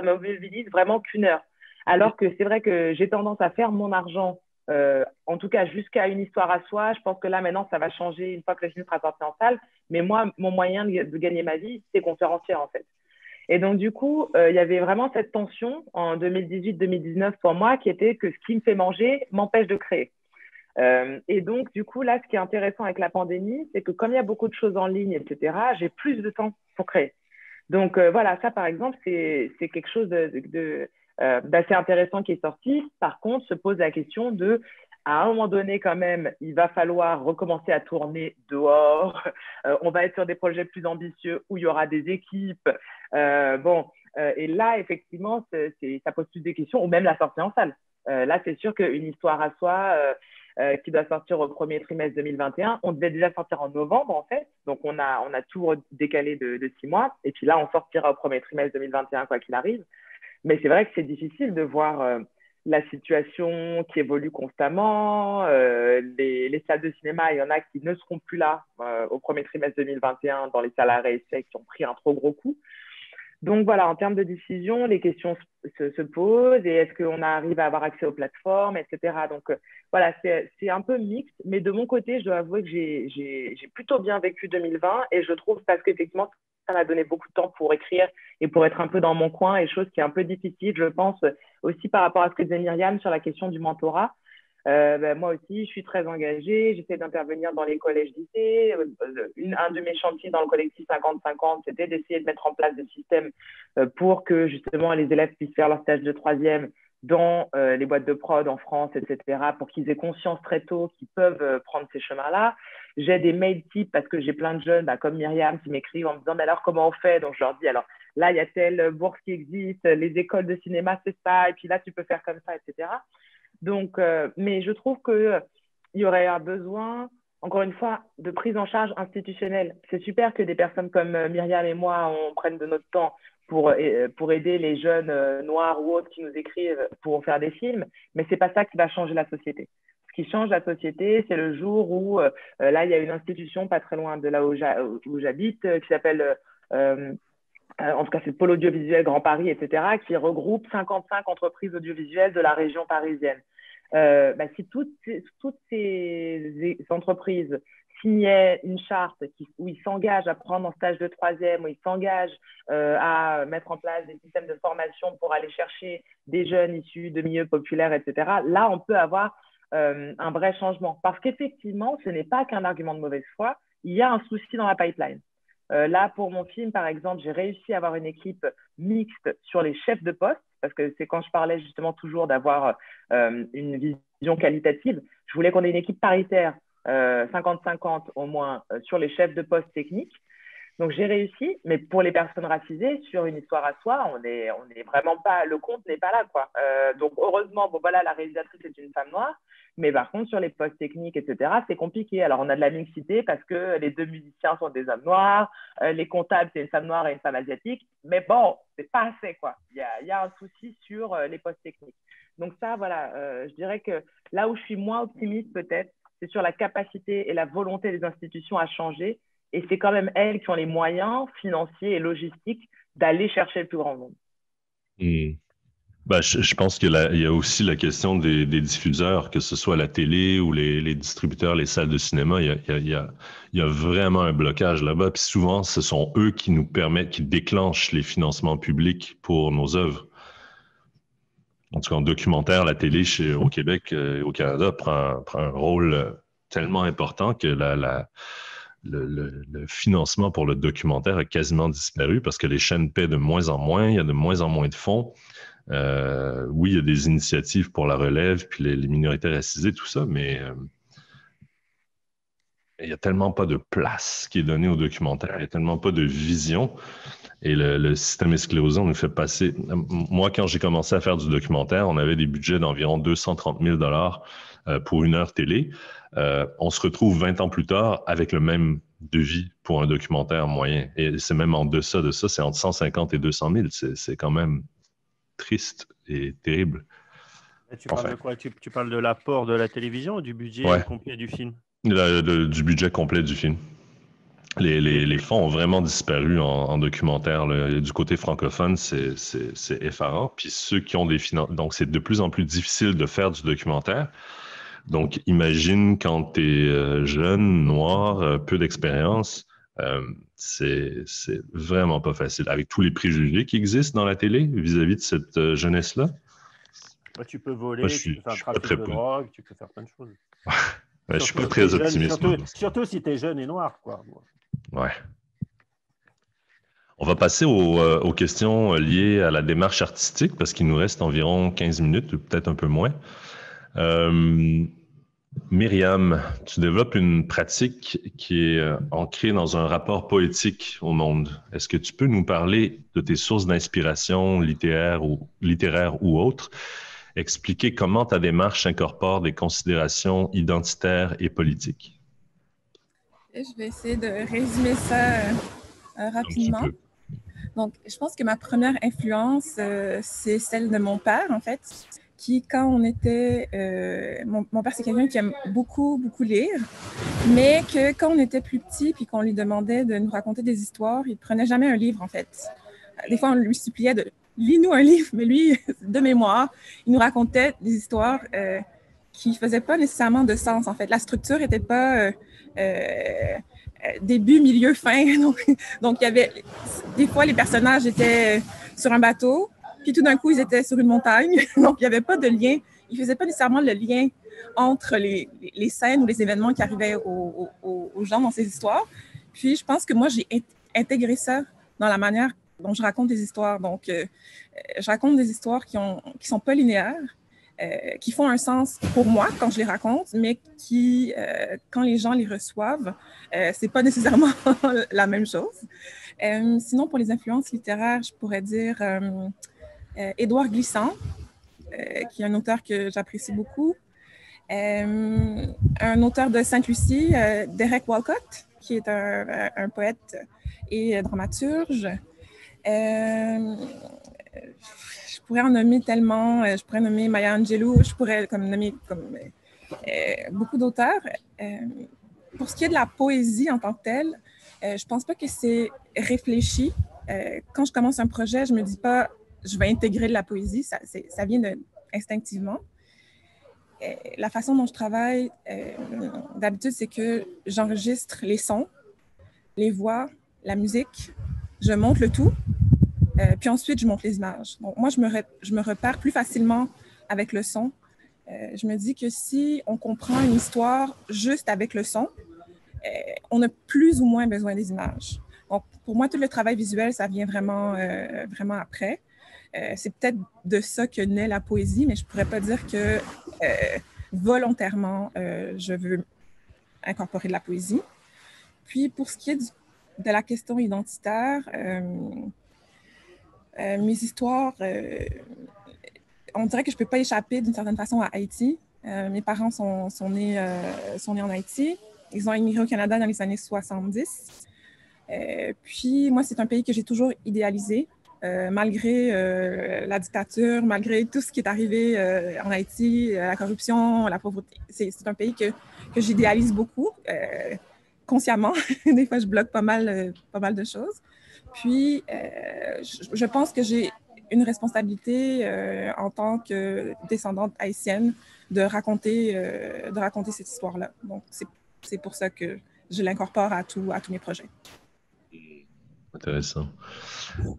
C: mobilise vraiment qu'une heure. Alors que c'est vrai que j'ai tendance à faire mon argent, en tout cas jusqu'à une histoire à soi. Je pense que là, maintenant, ça va changer une fois que le film sera sorti en salle. Mais moi, mon moyen de gagner ma vie, c'est conférencière, en fait. Et donc, du coup, il y avait vraiment cette tension en 2018-2019 pour moi qui était que ce qui me fait manger m'empêche de créer. Et donc, du coup, là, ce qui est intéressant avec la pandémie, c'est que comme il y a beaucoup de choses en ligne, etc., j'ai plus de temps pour créer. Donc, voilà, ça, par exemple, c'est quelque chose d'assez intéressant qui est sorti. Par contre, se pose la question à un moment donné, quand même, il va falloir recommencer à tourner dehors. On va être sur des projets plus ambitieux où il y aura des équipes. Et là, effectivement, ça pose plus des questions, ou même la sortie en salle. Là, c'est sûr qu'une histoire à soi qui doit sortir au premier trimestre 2021, on devait déjà sortir en novembre, en fait. Donc, on a tout décalé de 6 mois. Et puis là, on sortira au premier trimestre 2021, quoi qu'il arrive. Mais c'est vrai que c'est difficile de voir la situation qui évolue constamment. Les salles de cinéma, il y en a qui ne seront plus là au premier trimestre 2021 dans les salles à réessai qui ont pris un trop gros coup. Donc voilà, en termes de décision, les questions se posent et est-ce qu'on arrive à avoir accès aux plateformes, etc. Donc voilà, c'est un peu mixte, mais de mon côté, je dois avouer que j'ai plutôt bien vécu 2020 et je trouve parce qu'effectivement, ça m'a donné beaucoup de temps pour écrire et pour être un peu dans mon coin et chose qui est un peu difficile, je pense, aussi par rapport à ce que disait Myriam sur la question du mentorat. Moi aussi, je suis très engagée. J'essaie d'intervenir dans les collèges-lycées. Un de mes chantiers dans le collectif 50-50, c'était d'essayer de mettre en place des systèmes pour que justement les élèves puissent faire leur stage de troisième dans les boîtes de prod en France, etc., pour qu'ils aient conscience très tôt qu'ils peuvent prendre ces chemins-là. J'ai des mails types parce que j'ai plein de jeunes, comme Myriam, qui m'écrivent en me disant « Mais alors, comment on fait ?» Donc, je leur dis « Alors, là, il y a telle bourse qui existe, les écoles de cinéma, c'est ça, et puis là, tu peux faire comme ça, etc. » Donc, mais je trouve qu'il y aurait un besoin, encore une fois, de prise en charge institutionnelle. C'est super que des personnes comme Myriam et moi, on prenne de notre temps pour aider les jeunes noirs ou autres qui nous écrivent pour faire des films, mais ce n'est pas ça qui va changer la société. Ce qui change la société, c'est le jour où, là, il y a une institution pas très loin de là où j'habite, qui s'appelle... en tout cas, c'est le Pôle audiovisuel Grand Paris, etc., qui regroupe 55 entreprises audiovisuelles de la région parisienne. Si toutes ces entreprises signaient une charte où ils s'engagent à prendre en stage de troisième, où ils s'engagent à mettre en place des systèmes de formation pour aller chercher des jeunes issus de milieux populaires, etc., là, on peut avoir un vrai changement. Parce qu'effectivement, ce n'est pas qu'un argument de mauvaise foi, il y a un souci dans la pipeline. Là, pour mon film, par exemple, j'ai réussi à avoir une équipe mixte sur les chefs de poste, parce que c'est quand je parlais justement toujours d'avoir une vision qualitative. Je voulais qu'on ait une équipe paritaire, 50-50 au moins, sur les chefs de poste techniques. Donc, j'ai réussi, mais pour les personnes racisées, sur une histoire à soi, on est vraiment pas, le compte n'est pas là, quoi. Donc, heureusement, voilà, la réalisatrice est une femme noire, mais par contre, sur les postes techniques, etc., c'est compliqué. Alors, on a de la mixité parce que les 2 musiciens sont des hommes noirs, les comptables, c'est une femme noire et une femme asiatique, mais bon, c'est pas assez, quoi. Il y a un souci sur les postes techniques. Donc ça, voilà, je dirais que là où je suis moins optimiste, peut-être, c'est sur la capacité et la volonté des institutions à changer. Et c'est quand même elles qui ont les moyens financiers et logistiques d'aller chercher le plus grand nombre.
B: Ben, je pense qu'il y a aussi la question des diffuseurs, que ce soit la télé ou les distributeurs, les salles de cinéma. Il y a vraiment un blocage là-bas. Puis souvent, ce sont eux qui nous permettent, qui déclenchent les financements publics pour nos œuvres. En tout cas, en documentaire, la télé au Québec et au Canada prend un rôle tellement important que le financement pour le documentaire a quasiment disparu parce que les chaînes paient de moins en moins, il y a de moins en moins de fonds. Oui, il y a des initiatives pour la relève, puis les minorités racisées, tout ça, mais il n'y a tellement pas de place qui est donnée au documentaire, il n'y a tellement pas de vision. Et le système esclérosant nous fait passer... Moi, quand j'ai commencé à faire du documentaire, on avait des budgets d'environ 230 000 $ pour une heure télé. On se retrouve 20 ans plus tard avec le même devis pour un documentaire moyen. Et c'est même en deçà de ça, c'est entre 150 et 200 000. C'est quand même triste et terrible.
K: Et tu parles de quoi? Tu parles de l'apport de la télévision ou du budget complet du film?
B: Du budget complet du film. Les fonds ont vraiment disparu en documentaire. Du côté francophone, c'est effarant. Puis ceux qui ont des finances... Donc, c'est de plus en plus difficile de faire du documentaire. Donc, imagine quand tu es jeune, noir, peu d'expérience, c'est vraiment pas facile. Avec tous les préjugés qui existent dans la télé vis-à-vis de cette jeunesse-là.
K: Tu peux voler, tu peux faire un trafic de drogue, tu peux faire plein de choses.
B: Je ne suis pas très optimiste.
K: Surtout si tu es jeune et noir, quoi.
B: Ouais. On va passer aux questions liées à la démarche artistique parce qu'il nous reste environ 15 minutes, ou peut-être un peu moins. Myriam, tu développes une pratique qui est ancrée dans un rapport poétique au monde. Est-ce que tu peux nous parler de tes sources d'inspiration littéraires ou autres? Expliquer comment ta démarche incorpore des considérations identitaires et politiques.
I: Je vais essayer de résumer ça rapidement. Donc, je pense que ma première influence, c'est celle de mon père, en fait, qui, quand on était... mon père, c'est quelqu'un qui aime beaucoup, beaucoup lire, mais que quand on était plus petit puis qu'on lui demandait de nous raconter des histoires, il ne prenait jamais un livre, en fait. Des fois, on lui suppliait de « lis-nous un livre », mais lui, de mémoire, il nous racontait des histoires qui ne faisaient pas nécessairement de sens, en fait. La structure n'était pas... début, milieu, fin. Donc, il y avait... Des fois, les personnages étaient sur un bateau, puis tout d'un coup, ils étaient sur une montagne. Donc, il n'y avait pas de lien. Ils ne faisaient pas nécessairement le lien entre les scènes ou les événements qui arrivaient aux gens dans ces histoires. Puis, je pense que moi, j'ai intégré ça dans la manière dont je raconte des histoires. Donc, je raconte des histoires qui sont pas linéaires, qui font un sens pour moi quand je les raconte, mais qui, quand les gens les reçoivent, c'est pas nécessairement la même chose. Sinon, pour les influences littéraires, je pourrais dire Édouard Glissant, qui est un auteur que j'apprécie beaucoup. Un auteur de Sainte-Lucie, Derek Walcott, qui est un poète et dramaturge. Je pourrais en nommer tellement. Je pourrais nommer Maya Angelou, je pourrais nommer beaucoup d'auteurs. Pour ce qui est de la poésie en tant que telle, je pense pas que c'est réfléchi. Quand je commence un projet, je me dis pas je vais intégrer de la poésie, ça vient instinctivement. La façon dont je travaille, d'habitude, c'est que j'enregistre les sons, les voix, la musique, je monte le tout, puis ensuite, je monte les images. Donc, moi, je me repère plus facilement avec le son. Je me dis que si on comprend une histoire juste avec le son, on a plus ou moins besoin des images. Donc, pour moi, tout le travail visuel, ça vient vraiment après. C'est peut-être de ça que naît la poésie, mais je ne pourrais pas dire que volontairement, je veux incorporer de la poésie. Puis, pour ce qui est de la question identitaire, mes histoires, on dirait que je ne peux pas échapper d'une certaine façon à Haïti. Mes parents sont nés en Haïti. Ils ont immigré au Canada dans les années 70. Puis, moi, c'est un pays que j'ai toujours idéalisé. malgré la dictature, malgré tout ce qui est arrivé en Haïti, la corruption, la pauvreté. C'est un pays que j'idéalise beaucoup, consciemment. Des fois, je bloque pas mal de choses. Puis, je pense que j'ai une responsabilité en tant que descendante haïtienne de raconter cette histoire-là. Donc, c'est pour ça que je l'incorpore à tous mes projets.
B: Intéressant.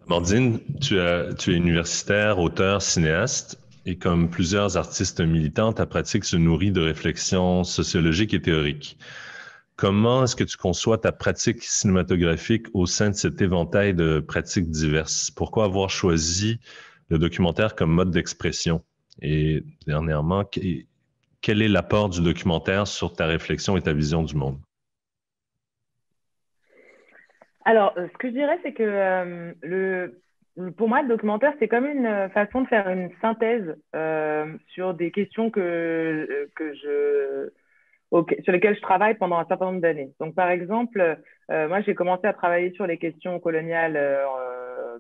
B: Amandine, tu es universitaire, auteur, cinéaste, et comme plusieurs artistes militants, ta pratique se nourrit de réflexions sociologiques et théoriques. Comment est-ce que tu conçois ta pratique cinématographique au sein de cet éventail de pratiques diverses? Pourquoi avoir choisi le documentaire comme mode d'expression? Et dernièrement, quel est l'apport du documentaire sur ta réflexion et ta vision du monde?
C: Alors, ce que je dirais, c'est que pour moi, le documentaire, c'est comme une façon de faire une synthèse sur des questions sur lesquelles je travaille pendant un certain nombre d'années. Donc, par exemple, moi, j'ai commencé à travailler sur les questions coloniales,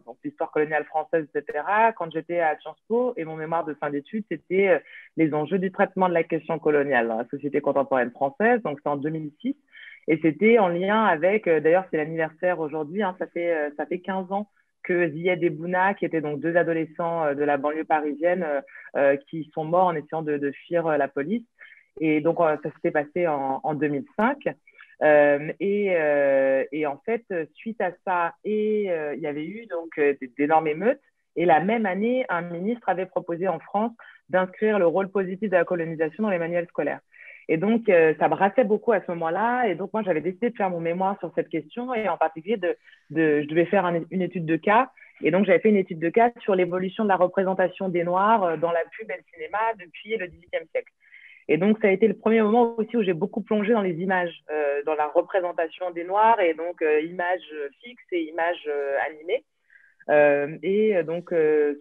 C: donc l'histoire coloniale française, etc., quand j'étais à Sciences Po, et mon mémoire de fin d'études, c'était les enjeux du traitement de la question coloniale dans la société contemporaine française. Donc, c'est en 2006. Et c'était en lien avec, d'ailleurs, c'est l'anniversaire aujourd'hui, hein, ça fait 15 ans que Ziyad et Bouna, qui étaient donc deux adolescents de la banlieue parisienne, qui sont morts en essayant de fuir la police. Et donc, ça s'était passé en 2005. Et en fait, suite à ça, il y avait eu donc d'énormes émeutes. Et la même année, un ministre avait proposé en France d'inscrire le rôle positif de la colonisation dans les manuels scolaires. Et donc, ça brassait beaucoup à ce moment-là. Et donc, moi, j'avais décidé de faire mon mémoire sur cette question et en particulier, je devais faire une étude de cas. Et donc, j'avais fait une étude de cas sur l'évolution de la représentation des Noirs dans la pub et le cinéma depuis le XVIIIe siècle. Et donc, ça a été le premier moment aussi où j'ai beaucoup plongé dans les images, dans la représentation des Noirs et donc images fixes et images animées.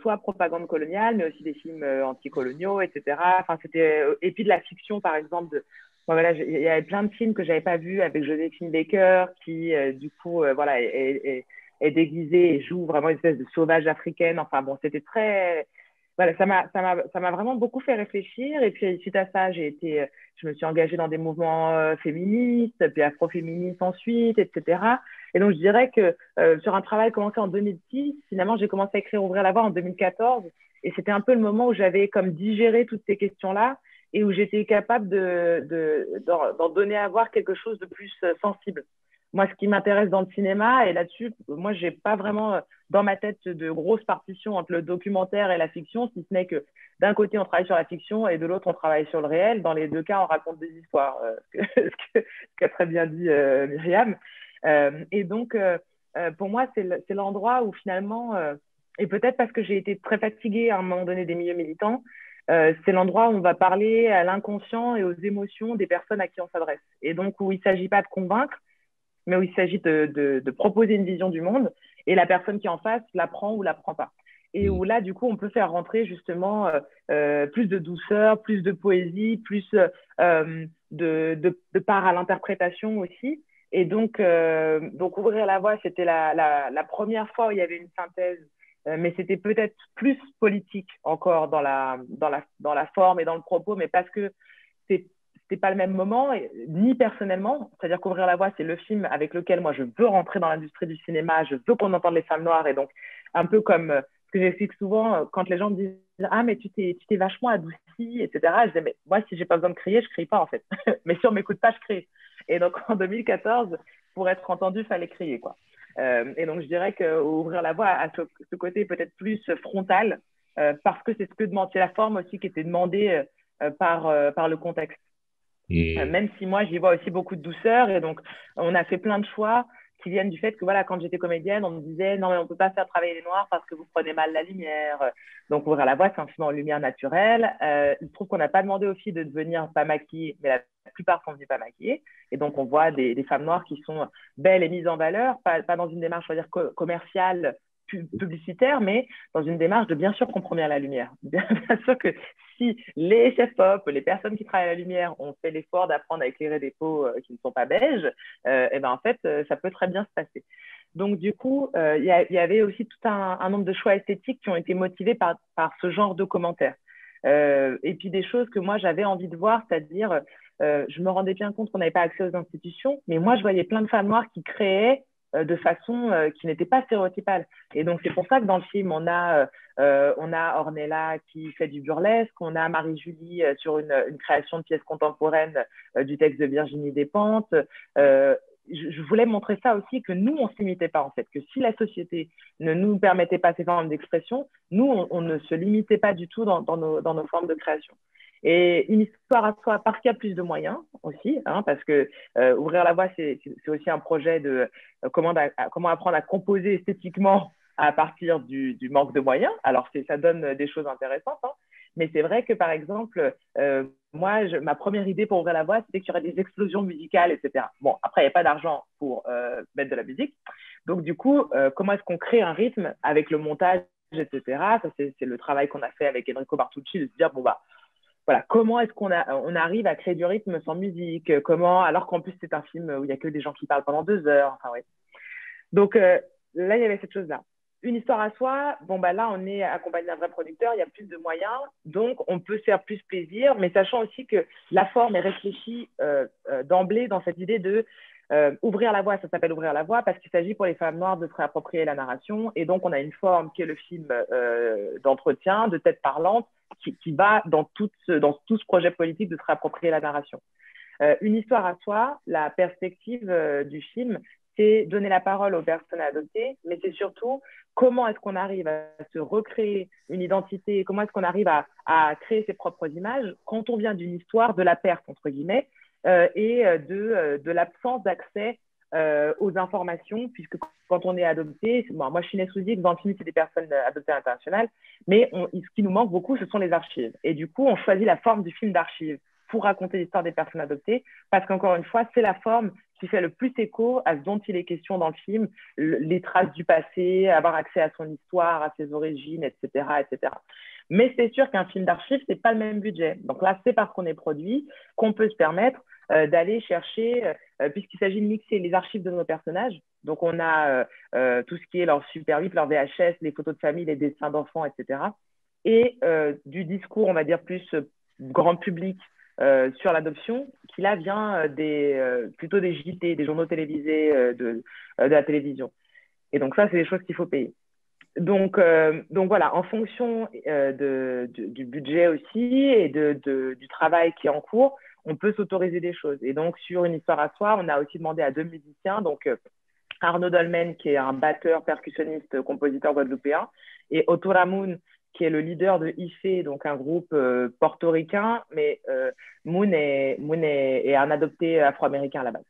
C: Soit propagande coloniale, mais aussi des films anticoloniaux, etc. Enfin, et puis de la fiction, par exemple. Voilà, il y avait plein de films que je n'avais pas vus avec Joséphine Baker, qui, du coup, voilà, est déguisée et joue vraiment une espèce de sauvage africaine. Enfin, bon, c'était très... Voilà, ça m'a vraiment beaucoup fait réfléchir. Et puis, suite à ça, je me suis engagée dans des mouvements féministes, puis afroféministes ensuite, etc. Et donc, je dirais que sur un travail commencé en 2006, finalement, j'ai commencé à écrire Ouvrir la voie en 2014. Et c'était un peu le moment où j'avais comme digéré toutes ces questions-là et où j'étais capable d'en donner à voir quelque chose de plus sensible. Moi, ce qui m'intéresse dans le cinéma, et là-dessus, moi, j'ai pas vraiment dans ma tête de grosses partitions entre le documentaire et la fiction, si ce n'est que d'un côté, on travaille sur la fiction et de l'autre, on travaille sur le réel. Dans les deux cas, on raconte des histoires, ce qu'a très bien dit Myriam. Et donc, pour moi, c'est l'endroit où finalement, et peut-être parce que j'ai été très fatiguée à un moment donné des milieux militants, c'est l'endroit où on va parler à l'inconscient et aux émotions des personnes à qui on s'adresse. Et donc, où il ne s'agit pas de convaincre, mais où il s'agit de proposer une vision du monde et la personne qui est en face la prend ou la prend pas. Et où là, du coup, on peut faire rentrer justement plus de douceur, plus de poésie, plus de part à l'interprétation aussi. Et donc Ouvrir la voie, c'était la première fois où il y avait une synthèse, mais c'était peut-être plus politique encore dans la forme et dans le propos, mais parce que c'était pas le même moment, ni personnellement. C'est-à-dire qu'Ouvrir la voie, c'est le film avec lequel moi je veux rentrer dans l'industrie du cinéma, je veux qu'on entende les femmes noires, et donc un peu comme ce que j'explique souvent quand les gens me disent « Ah, mais tu t'es vachement adoucie, etc. » Je dis « Mais moi, si j'ai pas besoin de crier, je crie pas en fait. Mais si on m'écoute pas, je crie. » Et donc en 2014, pour être entendu, il fallait crier, quoi. Et donc je dirais qu'Ouvrir la voie a ce côté peut-être plus frontal, parce que c'est la forme aussi qui était demandée par le contexte. Même si moi, j'y vois aussi beaucoup de douceur. Et donc, on a fait plein de choix qui viennent du fait que, voilà, quand j'étais comédienne, on me disait « Non, mais on ne peut pas faire travailler les Noirs parce que vous prenez mal la lumière. » Donc, Ouvrir la voie, c'est un film en lumière naturelle. Il se trouve qu'on n'a pas demandé aux filles de devenir pas maquillées, mais la plupart sont venues pas maquillées. Et donc, on voit des femmes noires qui sont belles et mises en valeur, pas dans une démarche, on va dire, commerciale, publicitaire, mais dans une démarche de bien sûr compromis à la lumière. Bien sûr que si les chefs pop, les personnes qui travaillent à la lumière ont fait l'effort d'apprendre à éclairer des peaux qui ne sont pas beiges, et ben en fait, ça peut très bien se passer. Donc, du coup, il y avait aussi tout un nombre de choix esthétiques qui ont été motivés par ce genre de commentaires. Et puis des choses que moi, j'avais envie de voir, c'est-à-dire, je me rendais bien compte qu'on n'avait pas accès aux institutions, mais moi, je voyais plein de femmes noires qui créaient de façon qui n'était pas stéréotypale. Et donc, c'est pour ça que dans le film, on a Ornella qui fait du burlesque, on a Marie-Julie sur une création de pièces contemporaines du texte de Virginie Despentes. Je voulais montrer ça aussi, que nous, on ne s'imitait pas, en fait, que si la société ne nous permettait pas ces formes d'expression, nous, on ne se limitait pas du tout dans nos formes de création. Et une histoire à soi, parce qu'il y a plus de moyens aussi, hein, parce que Ouvrir la voie, c'est aussi un projet de comment apprendre à composer esthétiquement à partir du manque de moyens. Alors, ça donne des choses intéressantes, hein, mais c'est vrai que, par exemple, moi, ma première idée pour Ouvrir la voie, c'était qu'il y aurait des explosions musicales, etc. Bon, après, il n'y a pas d'argent pour mettre de la musique. Donc, du coup, comment est-ce qu'on crée un rythme avec le montage, etc. Ça, c'est le travail qu'on a fait avec Enrico Bartucci, de se dire, bon, bah, voilà, comment est-ce qu'on arrive à créer du rythme sans musique, alors qu'en plus, c'est un film où il n'y a que des gens qui parlent pendant 2 heures. Enfin, ouais. Donc, là, il y avait cette chose-là. Une histoire à soi, bon, bah là, on est accompagné d'un vrai producteur, il y a plus de moyens, donc on peut se faire plus plaisir, mais sachant aussi que la forme est réfléchie d'emblée dans cette idée de ouvrir la voie. Ça s'appelle Ouvrir la voie parce qu'il s'agit pour les femmes noires de se réapproprier la narration, et donc on a une forme qui est le film d'entretien, de tête parlante, qui va dans tout ce projet politique de se réapproprier la narration. Une histoire à soi, la perspective du film, c'est donner la parole aux personnes adoptées, mais c'est surtout comment est-ce qu'on arrive à se recréer une identité, comment est-ce qu'on arrive à créer ses propres images quand on vient d'une histoire de la perte, entre guillemets, et de l'absence d'accès aux informations, puisque quand on est adopté, moi je suis née sous X, dans le film c'est des personnes adoptées internationales, mais ce qui nous manque beaucoup, ce sont les archives. Et du coup, on choisit la forme du film d'archives pour raconter l'histoire des personnes adoptées, parce qu'encore une fois, c'est la forme qui fait le plus écho à ce dont il est question dans le film, les traces du passé, avoir accès à son histoire, à ses origines, etc. etc. Mais c'est sûr qu'un film d'archives, ce n'est pas le même budget. Donc là, c'est parce qu'on est produit qu'on peut se permettre d'aller chercher, puisqu'il s'agit de mixer les archives de nos personnages. Donc on a tout ce qui est leur Super 8, leur VHS, les photos de famille, les dessins d'enfants, etc. Et du discours, on va dire, plus grand public, sur l'adoption, qui là vient plutôt des JT, des journaux télévisés de la télévision. Et donc ça, c'est des choses qu'il faut payer. Donc voilà, en fonction du budget aussi et du travail qui est en cours, on peut s'autoriser des choses. Et donc sur Une histoire à soi, on a aussi demandé à 2 musiciens, donc Arnaud Dolmen, qui est un batteur, percussionniste, compositeur guadeloupéen, et Otto Ramón, qui est le leader de IFE, donc un groupe portoricain, mais Moon est un adopté afro-américain à la base.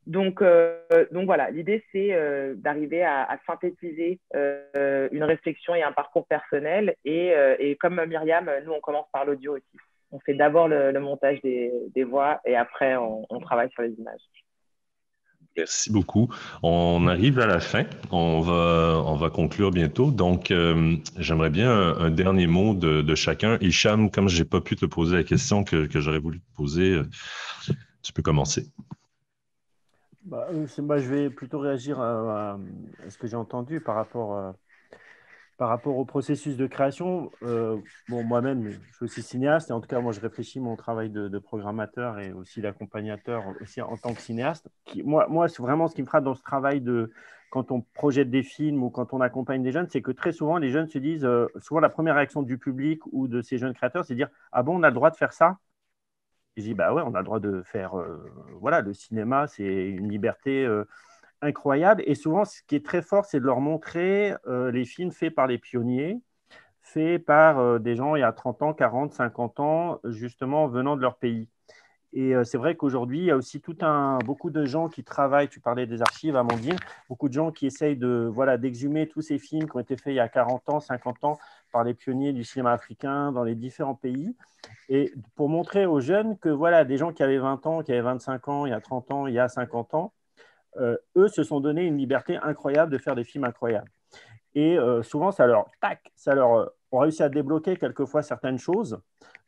C: Donc voilà, l'idée, c'est d'arriver à synthétiser une réflexion et un parcours personnel. Et comme Myriam, nous, on commence par l'audio aussi. On fait d'abord le montage des voix et après, on travaille sur les images.
B: Merci beaucoup. On arrive à la fin. On va conclure bientôt. Donc, j'aimerais bien un dernier mot de chacun. Hicham, comme je n'ai pas pu te poser la question que j'aurais voulu te poser, tu peux commencer.
K: Je vais plutôt réagir à ce que j'ai entendu par rapport au processus de création. Moi-même, je suis aussi cinéaste, et en tout cas, moi, je réfléchis mon travail de programmateur et aussi d'accompagnateur aussi en tant que cinéaste. Moi, c'est vraiment ce qui me frappe dans ce travail quand on projette des films ou quand on accompagne des jeunes, c'est que très souvent, les jeunes se disent, souvent la première réaction du public ou de ces jeunes créateurs, c'est de dire « Ah bon, on a le droit de faire ça ?» Et je dis « Bah ouais, on a le droit de faire… voilà, le cinéma, c'est une liberté… incroyable. » Et souvent, ce qui est très fort, c'est de leur montrer les films faits par les pionniers, faits par des gens il y a 30 ans, 40, 50 ans, justement venant de leur pays. Et c'est vrai qu'aujourd'hui, il y a aussi beaucoup de gens qui travaillent, tu parlais des archives, Amandine, beaucoup de gens qui essayent d'exhumer tous ces films qui ont été faits il y a 40 ans, 50 ans par les pionniers du cinéma africain dans les différents pays. Et pour montrer aux jeunes que des gens qui avaient 20 ans, qui avaient 25 ans, il y a 30 ans, il y a 50 ans, eux se sont donné une liberté incroyable de faire des films incroyables. Et souvent, on réussit à débloquer quelquefois certaines choses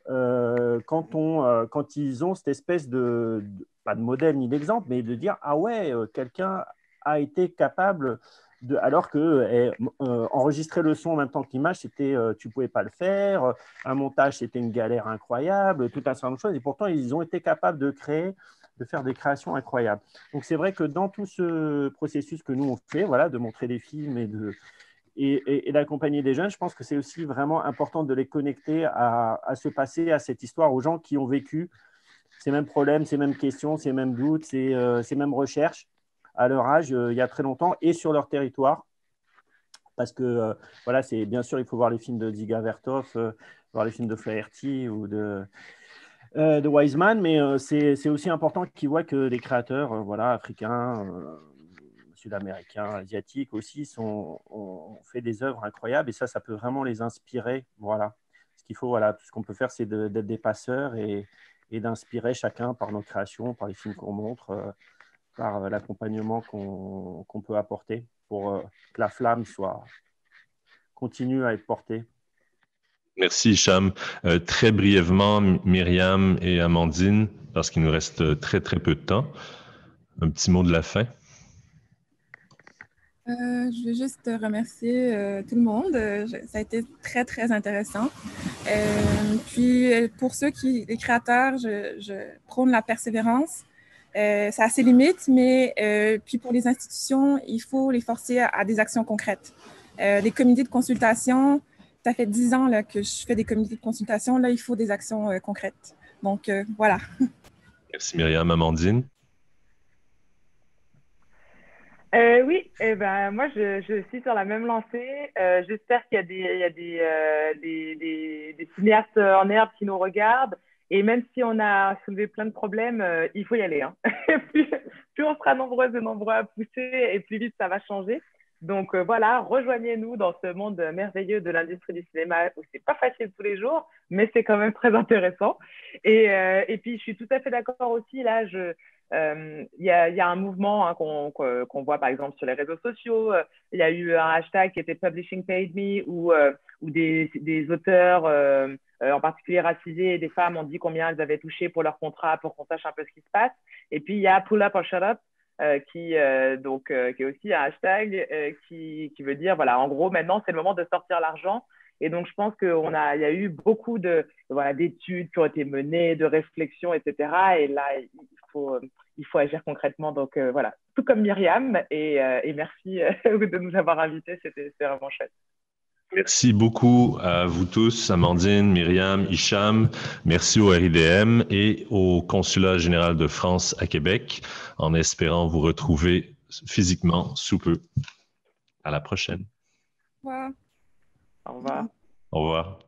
K: quand ils ont cette espèce pas de modèle ni d'exemple, mais de dire « Ah ouais, quelqu'un a été capable alors que enregistrer le son en même temps que l'image, tu ne pouvais pas le faire. Un montage, c'était une galère incroyable, tout un certain nombre de choses. Et pourtant, ils ont été capables de faire des créations incroyables. Donc, c'est vrai que dans tout ce processus que nous, on fait, voilà, de montrer des films et d'accompagner des jeunes, je pense que c'est aussi vraiment important de les connecter à ce passé, à cette histoire, aux gens qui ont vécu ces mêmes problèmes, ces mêmes questions, ces mêmes doutes, ces mêmes recherches à leur âge, il y a très longtemps, et sur leur territoire. Parce que, voilà, bien sûr, il faut voir les films de Dziga Vertov, voir les films de Flaherty ou de Wiseman, mais c'est aussi important qu'ils voient que les créateurs voilà, africains, sud-américains, asiatiques aussi, ont fait des œuvres incroyables, et ça peut vraiment les inspirer. Voilà. Ce qu'il faut, voilà, tout ce qu'on peut faire, c'est d'être des passeurs et d'inspirer chacun par nos créations, par les films qu'on montre, par l'accompagnement qu'on peut apporter pour que la flamme continue à être portée.
B: Merci, Hicham. Très brièvement, Myriam et Amandine, parce qu'il nous reste très, très peu de temps. Un petit mot de la fin.
I: Je veux juste remercier tout le monde. Ça a été très, très intéressant. Puis, pour les créateurs, je prône la persévérance. Ça a ses limites, mais puis pour les institutions, il faut les forcer à des actions concrètes. Des comités de consultation, ça fait 10 ans là, que je fais des comités de consultation. Là, il faut des actions concrètes. Donc, voilà. Merci,
B: Myriam. Amandine?
C: Oui, moi, je suis sur la même lancée. J'espère qu'il y a des cinéastes en herbe qui nous regardent. Et même si on a soulevé plein de problèmes, il faut y aller. Hein. plus on sera nombreuses et nombreux à pousser, et plus vite ça va changer. Donc voilà, rejoignez-nous dans ce monde merveilleux de l'industrie du cinéma où c'est pas facile tous les jours, mais c'est quand même très intéressant. Et puis je suis tout à fait d'accord aussi. Là, il y a un mouvement hein, qu'on voit par exemple sur les réseaux sociaux. Il y a eu un hashtag qui était Publishing Paid Me où des auteurs, en particulier racisés et des femmes, ont dit combien elles avaient touché pour leur contrat pour qu'on sache un peu ce qui se passe. Et puis il y a Pull Up or Shut Up qui est aussi un hashtag qui veut dire voilà, en gros maintenant c'est le moment de sortir l'argent. Et donc, je pense qu'il y a eu beaucoup d'études qui ont été menées, de réflexions, etc. Et là, il faut agir concrètement. Donc, voilà, tout comme Myriam. Et merci de nous avoir invités. C'était vraiment chouette.
B: Merci beaucoup à vous tous, Amandine, Myriam, Hicham. Merci au RIDM et au Consulat général de France à Québec, en espérant vous retrouver physiquement sous peu. À la prochaine.
I: Au revoir.
C: Au revoir.
B: Au revoir.